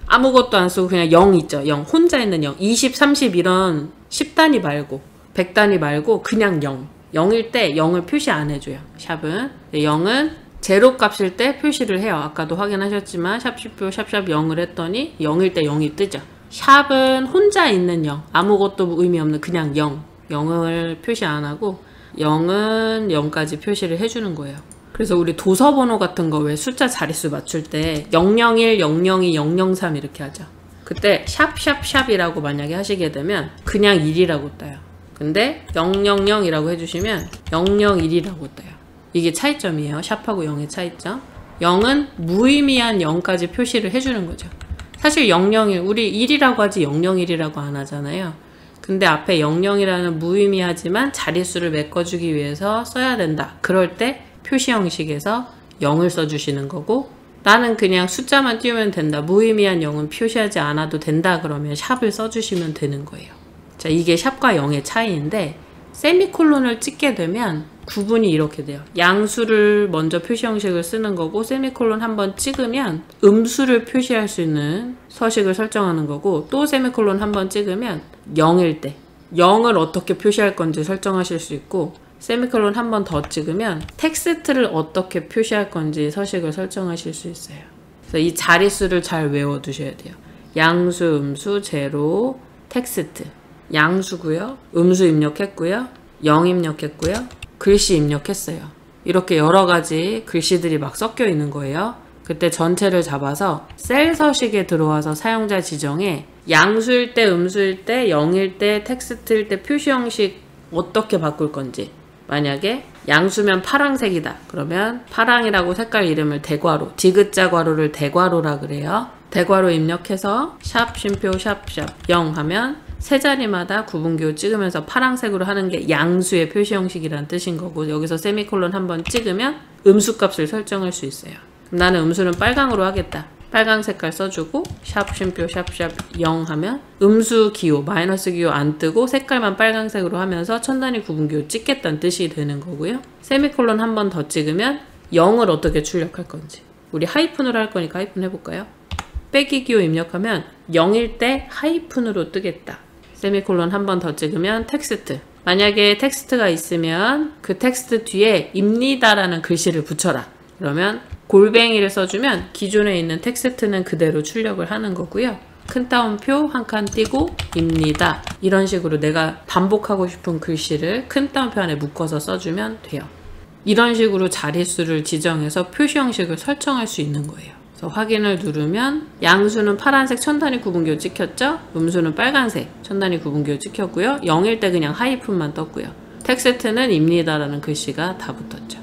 아무것도 안 쓰고 그냥 0 있죠. 0 혼자 있는 0, 20, 30 이런 10단위 말고 100단위 말고 그냥 0, 0일 때 0을 표시 안 해줘요. 샵은 0은 제로 값일 때 표시를 해요. 아까도 확인하셨지만 샵 쉼표 샵샵 0을 했더니 0일 때 0이 뜨죠. 샵은 혼자 있는 0, 아무것도 의미 없는 그냥 0, 0을 표시 안 하고 0은 0까지 표시를 해주는 거예요. 그래서 우리 도서번호 같은 거 왜 숫자 자릿수 맞출 때 001, 002, 003 이렇게 하죠. 그때 샵샵샵이라고 만약에 하시게 되면 그냥 1이라고 떠요. 근데 000이라고 해주시면 001이라고 떠요. 이게 차이점이에요. 샵하고 0의 차이점. 0은 무의미한 0까지 표시를 해주는 거죠. 사실 001, 우리 1이라고 하지 001이라고 안 하잖아요. 근데 앞에 00이라는 무의미하지만 자릿수를 메꿔주기 위해서 써야 된다. 그럴 때 표시 형식에서 0을 써주시는 거고, 나는 그냥 숫자만 띄우면 된다, 무의미한 0은 표시하지 않아도 된다 그러면 샵을 써주시면 되는 거예요. 자, 이게 샵과 0의 차이인데, 세미콜론을 찍게 되면 구분이 이렇게 돼요. 양수를 먼저 표시 형식을 쓰는 거고, 세미콜론 한번 찍으면 음수를 표시할 수 있는 서식을 설정하는 거고, 또 세미콜론 한번 찍으면 0일 때 0을 어떻게 표시할 건지 설정하실 수 있고, 세미콜론 한 번 더 찍으면 텍스트를 어떻게 표시할 건지 서식을 설정하실 수 있어요. 그래서 이 자릿수를 잘 외워두셔야 돼요. 양수, 음수, 제로, 텍스트. 양수고요, 음수 입력했고요, 0 입력했고요, 글씨 입력했어요. 이렇게 여러 가지 글씨들이 막 섞여 있는 거예요. 그때 전체를 잡아서 셀 서식에 들어와서 사용자 지정에 양수일 때, 음수일 때, 0일 때, 텍스트일 때 표시 형식 어떻게 바꿀 건지, 만약에 양수면 파랑색이다 그러면 파랑이라고 색깔 이름을 대괄호, 디귿자 괄호를 대괄호라 그래요. 대괄호 입력해서 샵 쉼표 샵샵 0 하면 세 자리마다 구분기호 찍으면서 파랑색으로 하는 게 양수의 표시 형식이란 뜻인 거고, 여기서 세미콜론 한번 찍으면 음수 값을 설정할 수 있어요. 그럼 나는 음수는 빨강으로 하겠다. 빨강 색깔 써주고 샵 쉼표 샵샵 0 하면 음수 기호, 마이너스 기호 안 뜨고 색깔만 빨강색으로 하면서 천단위 구분기호 찍겠다는 뜻이 되는 거고요. 세미콜론 한 번 더 찍으면 0을 어떻게 출력할 건지, 우리 하이픈으로 할 거니까 하이픈 해볼까요? 빼기 기호 입력하면 0일 때 하이픈으로 뜨겠다. 세미콜론 한 번 더 찍으면 텍스트. 만약에 텍스트가 있으면 그 텍스트 뒤에 입니다라는 글씨를 붙여라. 그러면 골뱅이를 써주면 기존에 있는 텍스트는 그대로 출력을 하는 거고요. 큰 따옴표 한 칸 띄고 입니다. 이런 식으로 내가 반복하고 싶은 글씨를 큰 따옴표 안에 묶어서 써주면 돼요. 이런 식으로 자릿수를 지정해서 표시 형식을 설정할 수 있는 거예요. 그래서 확인을 누르면 양수는 파란색 천단위 구분기호 찍혔죠? 음수는 빨간색 천단위 구분기호 찍혔고요. 0일 때 그냥 하이픈만 떴고요. 텍스트는 입니다라는 글씨가 다 붙었죠.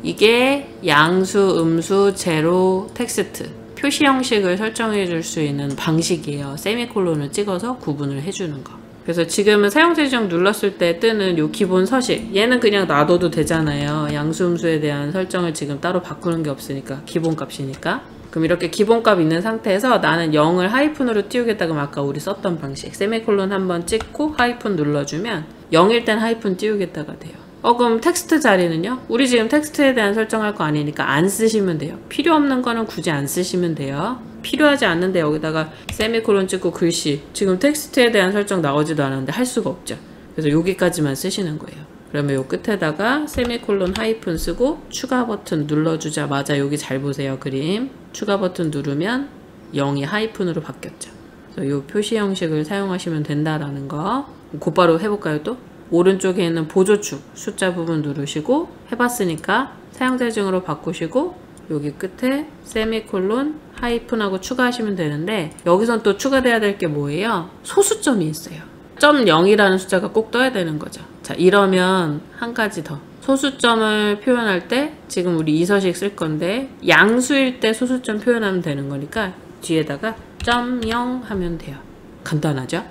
이게 양수, 음수, 제로, 텍스트 표시 형식을 설정해 줄 수 있는 방식이에요. 세미콜론을 찍어서 구분을 해주는 거. 그래서 지금은 사용자 지정 눌렀을 때 뜨는 요 기본 서식, 얘는 그냥 놔둬도 되잖아요. 양수, 음수에 대한 설정을 지금 따로 바꾸는 게 없으니까, 기본값이니까. 그럼 이렇게 기본값 있는 상태에서 나는 0을 하이픈으로 띄우겠다 그럼 아까 우리 썼던 방식, 세미콜론 한번 찍고 하이픈 눌러주면 0일 땐 하이픈 띄우겠다가 돼요. 그럼 텍스트 자리는요? 우리 지금 텍스트에 대한 설정할 거 아니니까 안 쓰시면 돼요. 필요 없는 거는 굳이 안 쓰시면 돼요. 필요하지 않는데 여기다가 세미콜론 찍고 글씨, 지금 텍스트에 대한 설정 나오지도 않았는데 할 수가 없죠. 그래서 여기까지만 쓰시는 거예요. 그러면 요 끝에다가 세미콜론 하이픈 쓰고 추가 버튼 눌러주자마자 여기 잘 보세요. 그림 추가 버튼 누르면 0이 하이픈으로 바뀌었죠. 그래서 요 표시 형식을 사용하시면 된다라는 거 곧바로 해볼까요? 또 오른쪽에 있는 보조축 숫자 부분 누르시고 해봤으니까 사용자 지정으로 바꾸시고 여기 끝에 세미콜론 하이픈하고 추가하시면 되는데, 여기선 또 추가돼야 될 게 뭐예요? 소수점이 있어요. 0이라는 숫자가 꼭 떠야 되는 거죠. 자, 이러면 한 가지 더 소수점을 표현할 때 지금 우리 이서식 쓸 건데 양수일 때 소수점 표현하면 되는 거니까 뒤에다가 0 하면 돼요. 간단하죠?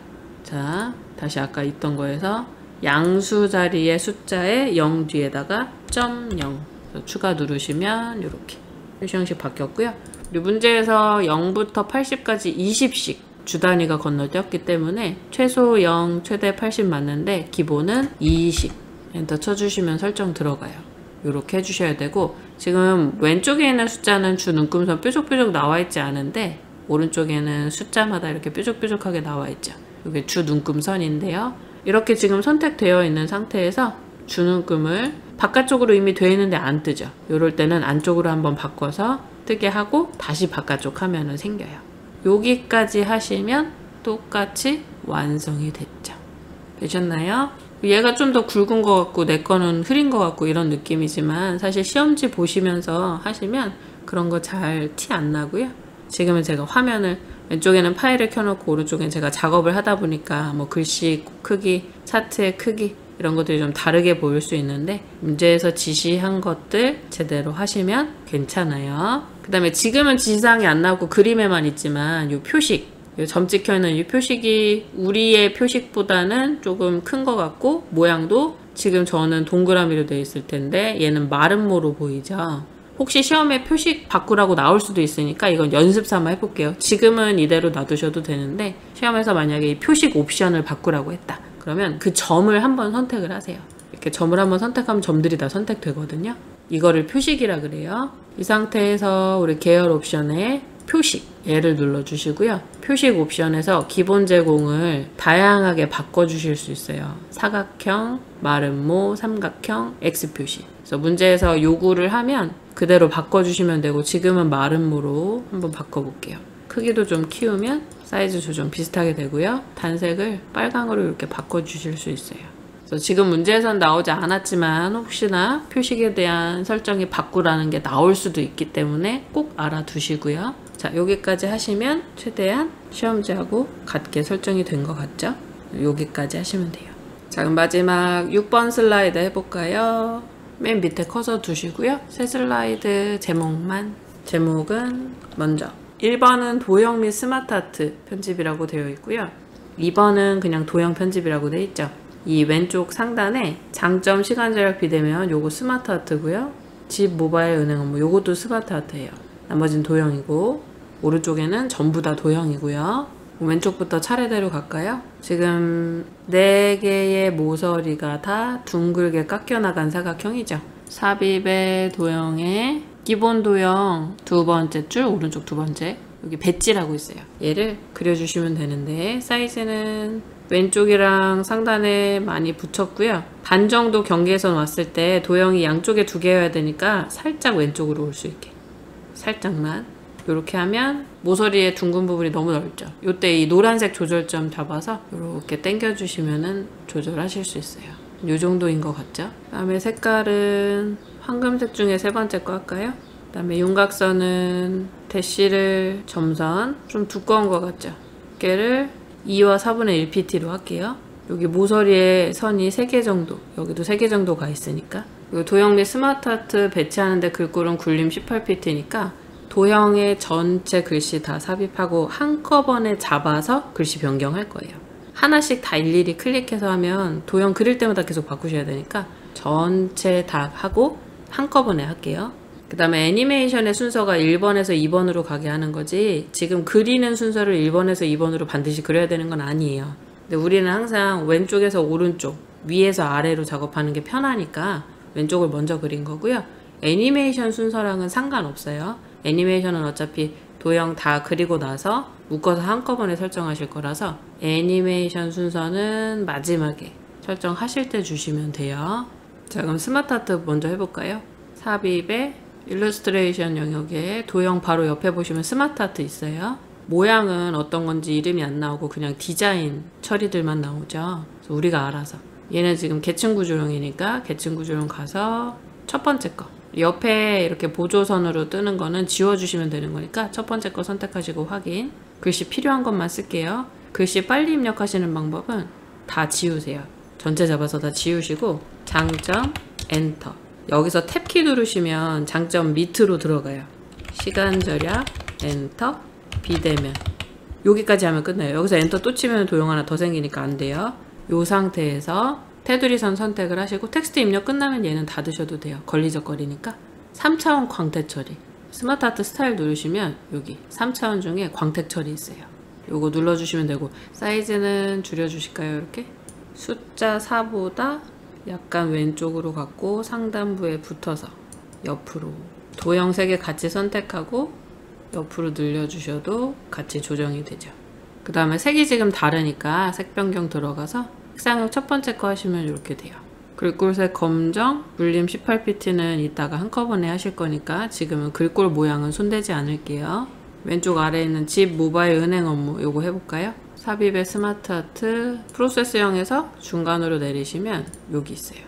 자, 다시 아까 있던 거에서 양수 자리의 숫자에 0 뒤에다가 0 추가 누르시면 이렇게 표시형식 바뀌었고요. 우리 문제에서 0부터 80까지 20씩 주 단위가 건너뛰었기 때문에 최소 0, 최대 80 맞는데 기본은 20. 엔터 쳐주시면 설정 들어가요. 이렇게 해주셔야 되고, 지금 왼쪽에 있는 숫자는 주 눈금선 뾰족뾰족 나와 있지 않은데 오른쪽에는 숫자마다 이렇게 뾰족뾰족하게 나와 있죠. 이게 주 눈금선인데요. 이렇게 지금 선택되어 있는 상태에서 주 눈금을 바깥쪽으로 이미 되어 있는데 안 뜨죠. 이럴 때는 안쪽으로 한번 바꿔서 뜨게 하고 다시 바깥쪽 하면은 생겨요. 여기까지 하시면 똑같이 완성이 됐죠. 되셨나요? 얘가 좀 더 굵은 것 같고 내 거는 흐린 것 같고 이런 느낌이지만 사실 시험지 보시면서 하시면 그런 거 잘 티 안 나고요. 지금은 제가 화면을 왼쪽에는 파일을 켜놓고 오른쪽엔 제가 작업을 하다 보니까 뭐 글씨 크기, 차트의 크기 이런 것들이 좀 다르게 보일 수 있는데 문제에서 지시한 것들 제대로 하시면 괜찮아요. 그 다음에 지금은 지시사항이 안 나오고 그림에만 있지만 이 표식, 이 점 찍혀있는 이 표식이 우리의 표식보다는 조금 큰 것 같고 모양도 지금 저는 동그라미로 되어 있을 텐데 얘는 마름모로 보이죠. 혹시 시험에 표식 바꾸라고 나올 수도 있으니까 이건 연습 삼아 해볼게요. 지금은 이대로 놔두셔도 되는데 시험에서 만약에 이 표식 옵션을 바꾸라고 했다. 그러면 그 점을 한번 선택을 하세요. 이렇게 점을 한번 선택하면 점들이 다 선택되거든요. 이거를 표식이라 그래요. 이 상태에서 우리 계열 옵션에 표식 얘를 눌러주시고요. 표식 옵션에서 기본 제공을 다양하게 바꿔주실 수 있어요. 사각형, 마름모, 삼각형, X표시. 그래서 문제에서 요구를 하면 그대로 바꿔주시면 되고 지금은 마름모로 한번 바꿔볼게요. 크기도 좀 키우면 사이즈 조정 비슷하게 되고요. 단색을 빨강으로 이렇게 바꿔주실 수 있어요. 그래서 지금 문제에선 나오지 않았지만 혹시나 표식에 대한 설정이 바꾸라는 게 나올 수도 있기 때문에 꼭 알아두시고요. 자, 여기까지 하시면 최대한 시험지하고 같게 설정이 된 것 같죠? 여기까지 하시면 돼요. 자, 그럼 마지막 6번 슬라이드 해볼까요? 맨 밑에 커서 두시고요. 새 슬라이드 제목만. 제목은 먼저 1번은 도형 및 스마트 아트 편집이라고 되어 있고요. 2번은 그냥 도형 편집이라고 되어 있죠. 이 왼쪽 상단에 장점 시간 절약 비대면 요거 스마트 아트고요. 집 모바일 은행 업무 요것도 스마트 아트예요. 나머지는 도형이고 오른쪽에는 전부 다 도형이고요. 왼쪽부터 차례대로 갈까요? 지금 4개의 모서리가 다 둥글게 깎여 나간 사각형이죠. 삽입의 도형의 기본 도형 두 번째 줄 오른쪽 두 번째 여기 배지라고 있어요. 얘를 그려주시면 되는데 사이즈는 왼쪽이랑 상단에 많이 붙였고요. 반 정도 경계선 왔을 때 도형이 양쪽에 2개여야 되니까 살짝 왼쪽으로 올 수 있게 살짝만 이렇게 하면 모서리의 둥근 부분이 너무 넓죠. 이때 이 노란색 조절점 잡아서 이렇게 당겨 주시면은 조절하실 수 있어요. 이 정도인 것 같죠? 그 다음에 색깔은 황금색 중에 세 번째 거 할까요? 그 다음에 윤곽선은 대시를 점선 좀 두꺼운 것 같죠? 두께를 2와 4분의 1pt로 할게요. 여기 모서리에 선이 3개 정도, 여기도 3개 정도 가 있으니까. 그리고 도형 및 스마트 아트 배치하는데 글꼴은 굴림 18pt니까 도형의 전체 글씨 다 삽입하고 한꺼번에 잡아서 글씨 변경할 거예요. 하나씩 다 일일이 클릭해서 하면 도형 그릴 때마다 계속 바꾸셔야 되니까 전체 다 하고 한꺼번에 할게요. 그 다음에 애니메이션의 순서가 1번에서 2번으로 가게 하는 거지 지금 그리는 순서를 1번에서 2번으로 반드시 그려야 되는 건 아니에요. 근데 우리는 항상 왼쪽에서 오른쪽, 위에서 아래로 작업하는 게 편하니까 왼쪽을 먼저 그린 거고요. 애니메이션 순서랑은 상관없어요. 애니메이션은 어차피 도형 다 그리고 나서 묶어서 한꺼번에 설정하실 거라서 애니메이션 순서는 마지막에 설정하실 때 주시면 돼요. 자, 그럼 스마트 아트 먼저 해볼까요? 삽입에 일러스트레이션 영역에 도형 바로 옆에 보시면 스마트 아트 있어요. 모양은 어떤 건지 이름이 안 나오고 그냥 디자인 처리들만 나오죠. 그래서 우리가 알아서 얘는 지금 계층 구조형이니까 계층 구조형 가서 첫 번째 거 옆에 이렇게 보조선으로 뜨는 거는 지워주시면 되는 거니까 첫 번째 거 선택하시고 확인. 글씨 필요한 것만 쓸게요. 글씨 빨리 입력하시는 방법은 다 지우세요. 전체 잡아서 다 지우시고 장점 엔터. 여기서 탭키 누르시면 장점 밑으로 들어가요. 시간 절약, 엔터, 비대면. 여기까지 하면 끝나요. 여기서 엔터 또 치면 도형 하나 더 생기니까 안 돼요. 이 상태에서 테두리 선 선택을 하시고 텍스트 입력 끝나면 얘는 닫으셔도 돼요. 걸리적거리니까. 3차원 광택 처리. 스마트 아트 스타일 누르시면 여기 3차원 중에 광택 처리 있어요. 요거 눌러주시면 되고 사이즈는 줄여주실까요? 이렇게 숫자 4보다 약간 왼쪽으로 갖고 상단부에 붙어서 옆으로 도형 3개 같이 선택하고 옆으로 늘려주셔도 같이 조정이 되죠. 그 다음에 색이 지금 다르니까 색 변경 들어가서 색상형 첫 번째 거 하시면 이렇게 돼요. 글꼴색 검정, 물림 18pt는 이따가 한꺼번에 하실 거니까 지금은 글꼴 모양은 손대지 않을게요. 왼쪽 아래에 있는 집 모바일 은행 업무 요거 해볼까요? 삽입의 스마트 아트 프로세스형에서 중간으로 내리시면 여기 있어요.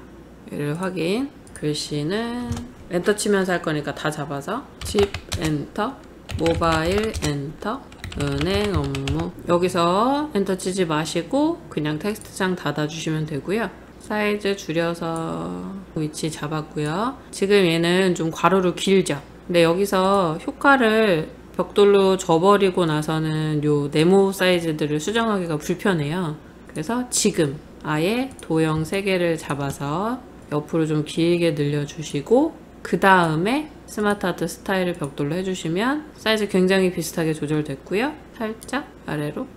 얘를 확인. 글씨는 엔터 치면서 할 거니까 다 잡아서 집 엔터, 모바일 엔터, 은행 업무. 여기서 엔터 치지 마시고 그냥 텍스트창 닫아주시면 되고요. 사이즈 줄여서 위치 잡았고요. 지금 얘는 좀 괄호로 길죠. 근데 여기서 효과를 벽돌로 접어버리고 나서는 요 네모 사이즈들을 수정하기가 불편해요. 그래서 지금 아예 도형 3개를 잡아서 옆으로 좀 길게 늘려주시고 그 다음에 스마트 아트 스타일을 벽돌로 해주시면 사이즈 굉장히 비슷하게 조절됐고요. 살짝 아래로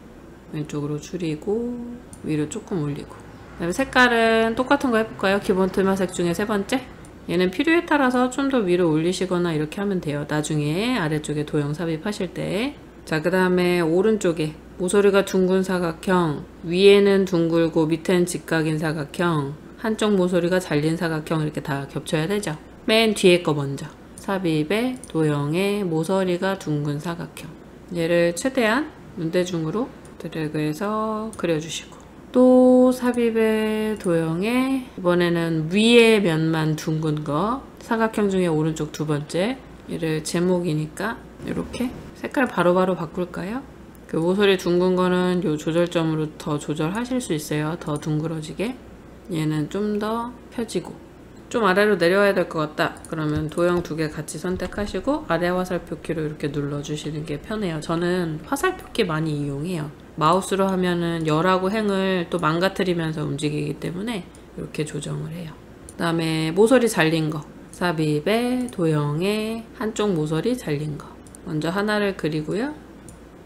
왼쪽으로 줄이고 위로 조금 올리고. 그다음에 색깔은 똑같은 거 해볼까요? 기본 테마색 중에 3번째. 얘는 필요에 따라서 좀 더 위로 올리시거나 이렇게 하면 돼요. 나중에 아래쪽에 도형 삽입하실 때. 자, 그 다음에 오른쪽에 모서리가 둥근 사각형, 위에는 둥글고 밑에는 직각인 사각형, 한쪽 모서리가 잘린 사각형 이렇게 다 겹쳐야 되죠. 맨 뒤에 거 먼저. 삽입에 도형에 모서리가 둥근 사각형. 얘를 최대한 눈대중으로 드래그해서 그려주시고. 또 삽입의 도형에 이번에는 위에 면만 둥근 거 사각형 중에 오른쪽 2번째. 얘를 제목이니까 이렇게 색깔 바로바로 바꿀까요? 그 모서리 둥근 거는 요 조절점으로 더 조절하실 수 있어요. 더 둥그러지게. 얘는 좀 더 펴지고 좀 아래로 내려와야 될 것 같다. 그러면 도형 2개 같이 선택하시고 아래 화살표키로 이렇게 눌러주시는 게 편해요. 저는 화살표키 많이 이용해요. 마우스로 하면은 열하고 행을 또 망가뜨리면서 움직이기 때문에 이렇게 조정을 해요. 그 다음에 모서리 잘린 거. 삽입에 도형에 한쪽 모서리 잘린 거. 먼저 하나를 그리고요.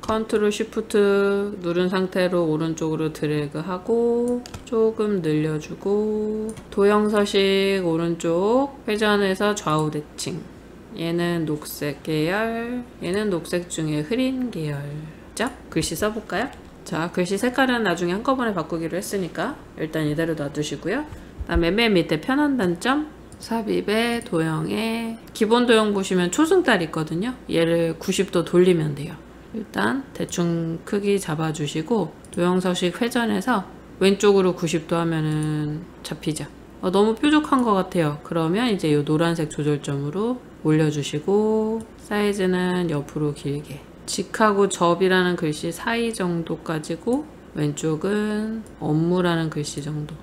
컨트롤 쉬프트 누른 상태로 오른쪽으로 드래그하고 조금 늘려주고 도형 서식 오른쪽 회전해서 좌우 대칭. 얘는 녹색 계열, 얘는 녹색 중에 흐린 계열죠? 글씨 써볼까요? 자, 글씨 색깔은 나중에 한꺼번에 바꾸기로 했으니까 일단 이대로 놔두시고요. 그다음에 맨 밑에 편한 단점 삽입에 도형에 기본 도형 보시면 초승달 있거든요. 얘를 90도 돌리면 돼요. 일단 대충 크기 잡아주시고 도형 서식 회전해서 왼쪽으로 90도 하면은 잡히죠. 너무 뾰족한 것 같아요. 그러면 이제 이 노란색 조절점으로 올려주시고 사이즈는 옆으로 길게. 직하고 접이라는 글씨 사이 정도까지고 왼쪽은 업무라는 글씨 정도.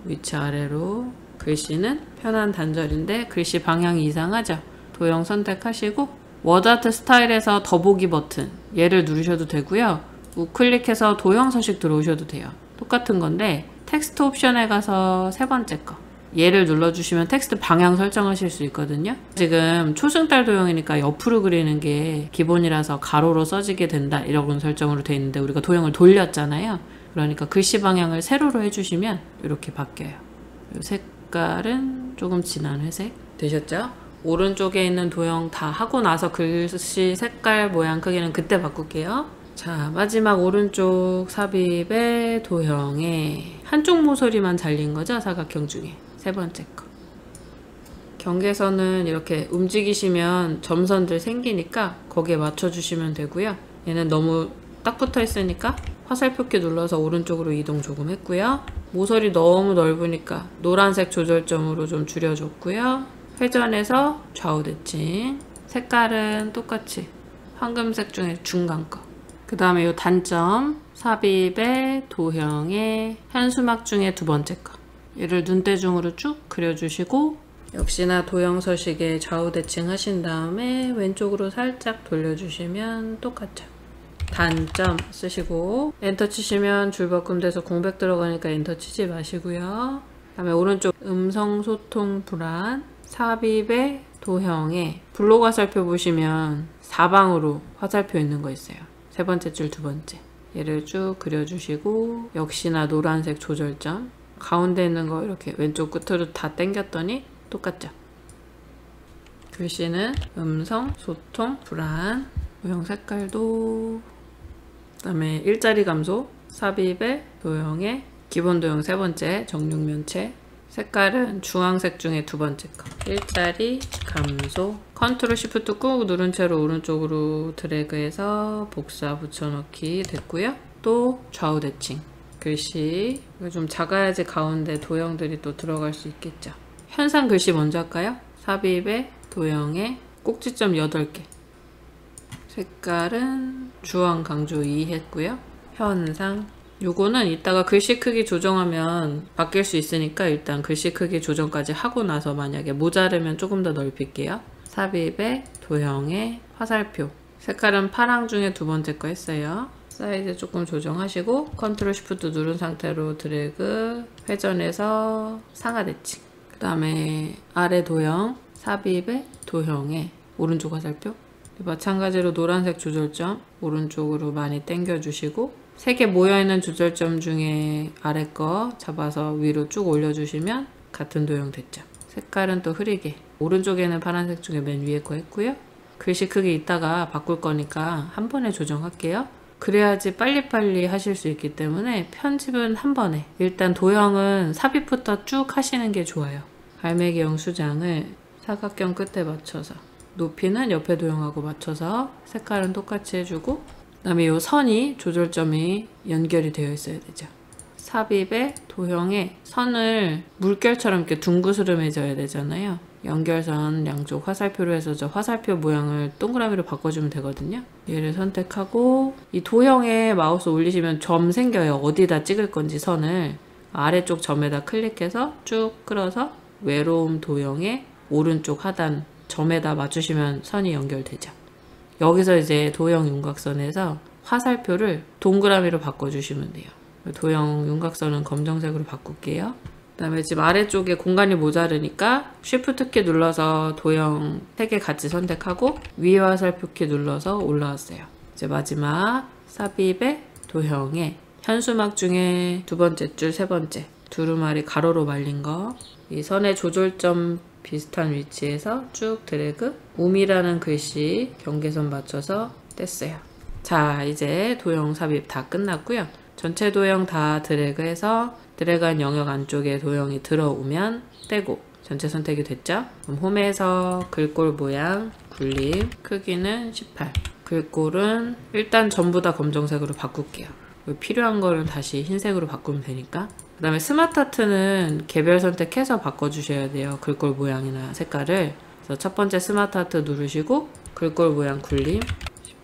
위치 아래로. 글씨는 편한 단절인데 글씨 방향이 이상하죠? 도형 선택하시고 워드아트 스타일에서 더보기 버튼 얘를 누르셔도 되고요. 우클릭해서 도형 서식 들어오셔도 돼요. 똑같은 건데 텍스트 옵션에 가서 3번째 거 얘를 눌러주시면 텍스트 방향 설정하실 수 있거든요. 지금 초승달 도형이니까 옆으로 그리는 게 기본이라서 가로로 써지게 된다 이런 설정으로 되어 있는데 우리가 도형을 돌렸잖아요. 그러니까 글씨 방향을 세로로 해주시면 이렇게 바뀌어요. 이 색깔은 조금 진한 회색 되셨죠? 오른쪽에 있는 도형 다 하고 나서 글씨 색깔 모양 크기는 그때 바꿀게요. 자, 마지막 오른쪽 삽입의 도형에 한쪽 모서리만 잘린 거죠? 사각형 중에 3번째 거. 경계선은 이렇게 움직이시면 점선들 생기니까 거기에 맞춰주시면 되고요. 얘는 너무 딱 붙어 있으니까 화살표키 눌러서 오른쪽으로 이동 조금 했고요. 모서리 너무 넓으니까 노란색 조절점으로 좀 줄여줬고요. 회전해서 좌우 대칭. 색깔은 똑같이 황금색 중에 중간 거. 그 다음에 이 단점 삽입의 도형의 현수막 중에 2번째 거. 얘를 눈대중으로 쭉 그려주시고 역시나 도형 서식에 좌우 대칭 하신 다음에 왼쪽으로 살짝 돌려주시면 똑같죠. 단점 쓰시고 엔터 치시면 줄바꿈돼서 공백 들어가니까 엔터 치지 마시고요. 그 다음에 오른쪽 음성 소통 불안 삽입의 도형에 블록 화살표 보시면 사방으로 화살표 있는 거 있어요. 세 번째 줄 두 번째 얘를 쭉 그려주시고 역시나 노란색 조절점 가운데 있는 거 이렇게 왼쪽 끝으로 다 당겼더니 똑같죠. 글씨는 음성 소통 불안 도형 색깔도 그 다음에 일자리 감소 삽입의 도형의 기본 도형 세 번째 정육면체 색깔은 주황색 중에 두 번째 거 일자리 감소 컨트롤 시프트 꾹 누른 채로 오른쪽으로 드래그해서 복사 붙여넣기 됐고요. 또 좌우 대칭 글씨 좀 작아야지 가운데 도형들이 또 들어갈 수 있겠죠. 현상 글씨 먼저 할까요? 삽입의 도형의 꼭지점 8개 색깔은 주황 강조 2 했고요. 현상 요거는 이따가 글씨 크기 조정하면 바뀔 수 있으니까 일단 글씨 크기 조정까지 하고 나서 만약에 모자르면 조금 더 넓힐게요. 삽입의 도형의 화살표 색깔은 파랑 중에 두 번째 거 했어요. 사이즈 조금 조정하시고 컨트롤 시프트 누른 상태로 드래그 회전해서 상하 대칭 그 다음에 아래 도형 삽입의 도형의 오른쪽 화살표 마찬가지로 노란색 조절점 오른쪽으로 많이 당겨 주시고 3개 모여있는 조절점 중에 아래 거 잡아서 위로 쭉 올려주시면 같은 도형 됐죠. 색깔은 또 흐리게 오른쪽에는 파란색 중에 맨 위에 거 했고요. 글씨 크기 이따가 바꿀 거니까 한 번에 조정할게요. 그래야지 빨리빨리 하실 수 있기 때문에 편집은 한 번에 일단 도형은 삽입부터 쭉 하시는 게 좋아요. 갈매기형 수장을 사각형 끝에 맞춰서 높이는 옆에 도형하고 맞춰서 색깔은 똑같이 해주고 그 다음에 이 선이 조절점이 연결이 되어 있어야 되죠. 삽입의 도형에 선을 물결처럼 이렇게 둥그스름해져야 되잖아요. 연결선 양쪽 화살표로 해서 저 화살표 모양을 동그라미로 바꿔주면 되거든요. 얘를 선택하고 이 도형에 마우스 올리시면 점 생겨요. 어디다 찍을 건지 선을 아래쪽 점에다 클릭해서 쭉 끌어서 외로움 도형의 오른쪽 하단 점에다 맞추시면 선이 연결되죠. 여기서 이제 도형 윤곽선에서 화살표를 동그라미로 바꿔주시면 돼요. 도형 윤곽선은 검정색으로 바꿀게요. 그 다음에 지금 아래쪽에 공간이 모자르니까 Shift 키 눌러서 도형 3개 같이 선택하고 위에 화살표 키 눌러서 올라왔어요. 이제 마지막 삽입의 도형에 현수막 중에 두 번째 줄 세 번째 두루마리 가로로 말린 거 이 선의 조절점 비슷한 위치에서 쭉 드래그 움이라는 글씨 경계선 맞춰서 뗐어요. 자 이제 도형 삽입 다 끝났고요. 전체 도형 다 드래그해서 드래그한 영역 안쪽에 도형이 들어오면 떼고 전체 선택이 됐죠? 그럼 홈에서 글꼴 모양 굴림 크기는 18 글꼴은 일단 전부 다 검정색으로 바꿀게요. 필요한 거는 다시 흰색으로 바꾸면 되니까. 그 다음에 스마트 하트는 개별 선택해서 바꿔주셔야 돼요. 글꼴 모양이나 색깔을. 그래서 첫 번째 스마트 하트 누르시고 글꼴 모양 굴림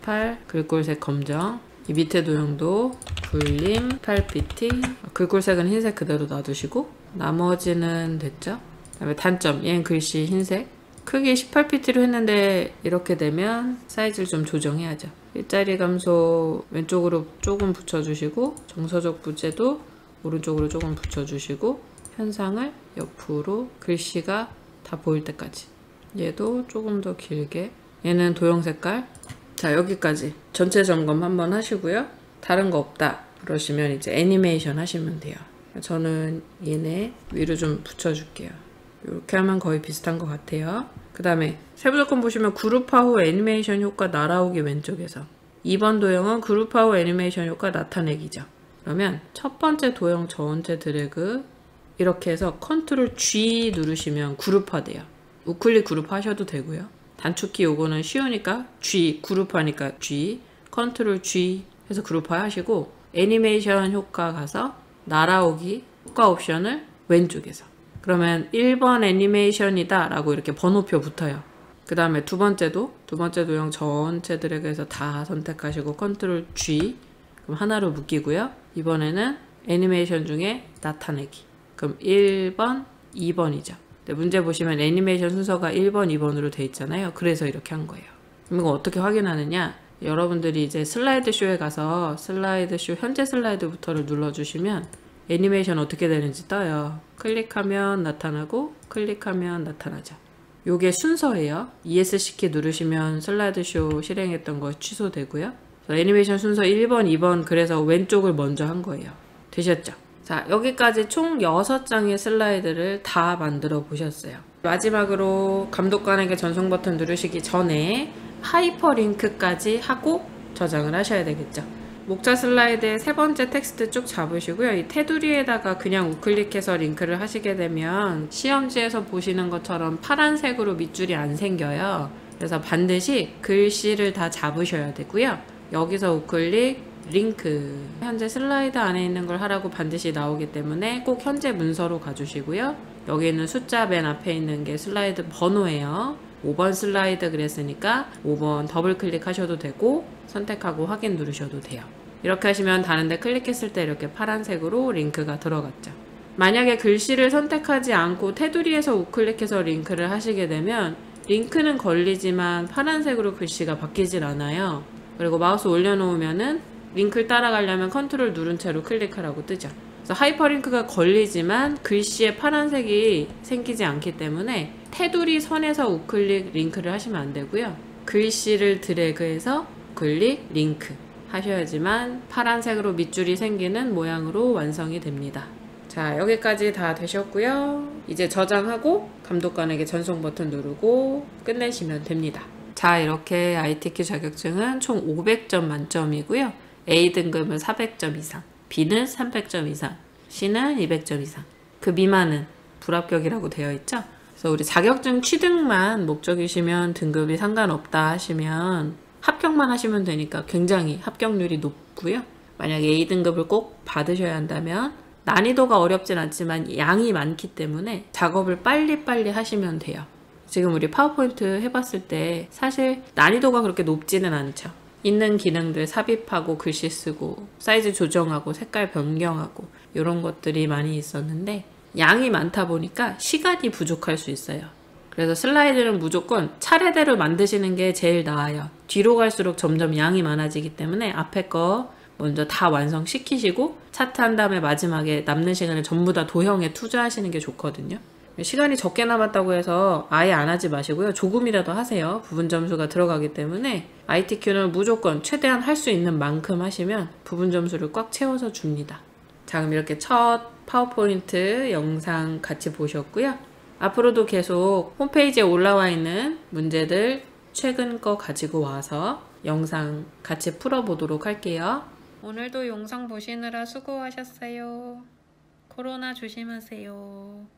18 글꼴색 검정 이 밑에 도형도 굴림 18pt 글꼴색은 흰색 그대로 놔두시고 나머지는 됐죠? 그 다음에 단점 얘는 글씨 흰색 크기 18pt로 했는데 이렇게 되면 사이즈를 좀 조정해야죠. 일자리 감소 왼쪽으로 조금 붙여주시고 정서적 부재도 오른쪽으로 조금 붙여주시고 현상을 옆으로 글씨가 다 보일 때까지 얘도 조금 더 길게 얘는 도형 색깔 자 여기까지 전체 점검 한번 하시고요. 다른 거 없다 그러시면 이제 애니메이션 하시면 돼요. 저는 얘네 위로 좀 붙여줄게요. 이렇게 하면 거의 비슷한 것 같아요. 그 다음에 세부조건 보시면 그룹화 후 애니메이션 효과 날아오기 왼쪽에서 2번 도형은 그룹화 후 애니메이션 효과 나타내기죠. 그러면 첫 번째 도형 전체 드래그 이렇게 해서 컨트롤 G 누르시면 그룹화돼요. 우클릭 그룹하셔도 되고요. 단축키 요거는 쉬우니까 G 그룹하니까 G 컨트롤 G 해서 그룹화 하시고 애니메이션 효과 가서 날아오기 효과 옵션을 왼쪽에서 그러면 1번 애니메이션이다 라고 이렇게 번호표 붙어요. 그 다음에 두 번째 도형 전체 드래그해서 다 선택하시고 컨트롤 G 그럼 하나로 묶이고요. 이번에는 애니메이션 중에 나타내기 그럼 1번 2번이죠. 근데 문제 보시면 애니메이션 순서가 1번, 2번으로 돼 있잖아요. 그래서 이렇게 한 거예요. 그럼 이거 어떻게 확인하느냐? 여러분들이 이제 슬라이드 쇼에 가서 슬라이드 쇼 현재 슬라이드부터를 눌러주시면 애니메이션 어떻게 되는지 떠요. 클릭하면 나타나고 클릭하면 나타나죠. 요게 순서예요. ESC 키 누르시면 슬라이드 쇼 실행했던 거 취소되고요. 애니메이션 순서 1번, 2번 그래서 왼쪽을 먼저 한 거예요. 되셨죠? 자, 여기까지 총 6장의 슬라이드를 다 만들어 보셨어요. 마지막으로 감독관에게 전송 버튼 누르시기 전에 하이퍼링크까지 하고 저장을 하셔야 되겠죠. 목차 슬라이드의 세 번째 텍스트 쭉 잡으시고요. 이 테두리에다가 그냥 우클릭해서 링크를 하시게 되면 시험지에서 보시는 것처럼 파란색으로 밑줄이 안 생겨요. 그래서 반드시 글씨를 다 잡으셔야 되고요. 여기서 우클릭, 링크. 현재 슬라이드 안에 있는 걸 하라고 반드시 나오기 때문에 꼭 현재 문서로 가주시고요. 여기 있는 숫자 맨 앞에 있는 게 슬라이드 번호예요. 5번 슬라이드 그랬으니까 5번 더블 클릭하셔도 되고 선택하고 확인 누르셔도 돼요. 이렇게 하시면 다른데 클릭했을 때 이렇게 파란색으로 링크가 들어갔죠. 만약에 글씨를 선택하지 않고 테두리에서 우클릭해서 링크를 하시게 되면 링크는 걸리지만 파란색으로 글씨가 바뀌질 않아요. 그리고 마우스 올려놓으면은 링크를 따라가려면 컨트롤 누른 채로 클릭하라고 뜨죠. 그래서 하이퍼링크가 걸리지만 글씨에 파란색이 생기지 않기 때문에 테두리 선에서 우클릭 링크를 하시면 안 되고요. 글씨를 드래그해서 우클릭 링크 하셔야지만 파란색으로 밑줄이 생기는 모양으로 완성이 됩니다. 자, 여기까지 다 되셨고요. 이제 저장하고 감독관에게 전송 버튼 누르고 끝내시면 됩니다. 자, 이렇게 ITQ 자격증은 총 500점 만점이고요. A 등급은 400점 이상, B는 300점 이상, C는 200점 이상, 그 미만은 불합격이라고 되어 있죠. 그래서 우리 자격증 취득만 목적이시면 등급이 상관없다 하시면 합격만 하시면 되니까 굉장히 합격률이 높고요. 만약에 A 등급을 꼭 받으셔야 한다면 난이도가 어렵진 않지만 양이 많기 때문에 작업을 빨리빨리 하시면 돼요. 지금 우리 파워포인트 해봤을 때 사실 난이도가 그렇게 높지는 않죠. 있는 기능들 삽입하고 글씨 쓰고 사이즈 조정하고 색깔 변경하고 이런 것들이 많이 있었는데 양이 많다 보니까 시간이 부족할 수 있어요. 그래서 슬라이드는 무조건 차례대로 만드시는 게 제일 나아요. 뒤로 갈수록 점점 양이 많아지기 때문에 앞에 거 먼저 다 완성시키시고 차트 한 다음에 마지막에 남는 시간을 전부 다 도형에 투자하시는 게 좋거든요. 시간이 적게 남았다고 해서 아예 안 하지 마시고요. 조금이라도 하세요. 부분 점수가 들어가기 때문에 ITQ는 무조건 최대한 할 수 있는 만큼 하시면 부분 점수를 꽉 채워서 줍니다. 자, 그럼 이렇게 첫 파워포인트 영상 같이 보셨고요. 앞으로도 계속 홈페이지에 올라와 있는 문제들 최근 거 가지고 와서 영상 같이 풀어보도록 할게요. 오늘도 영상 보시느라 수고하셨어요. 코로나 조심하세요.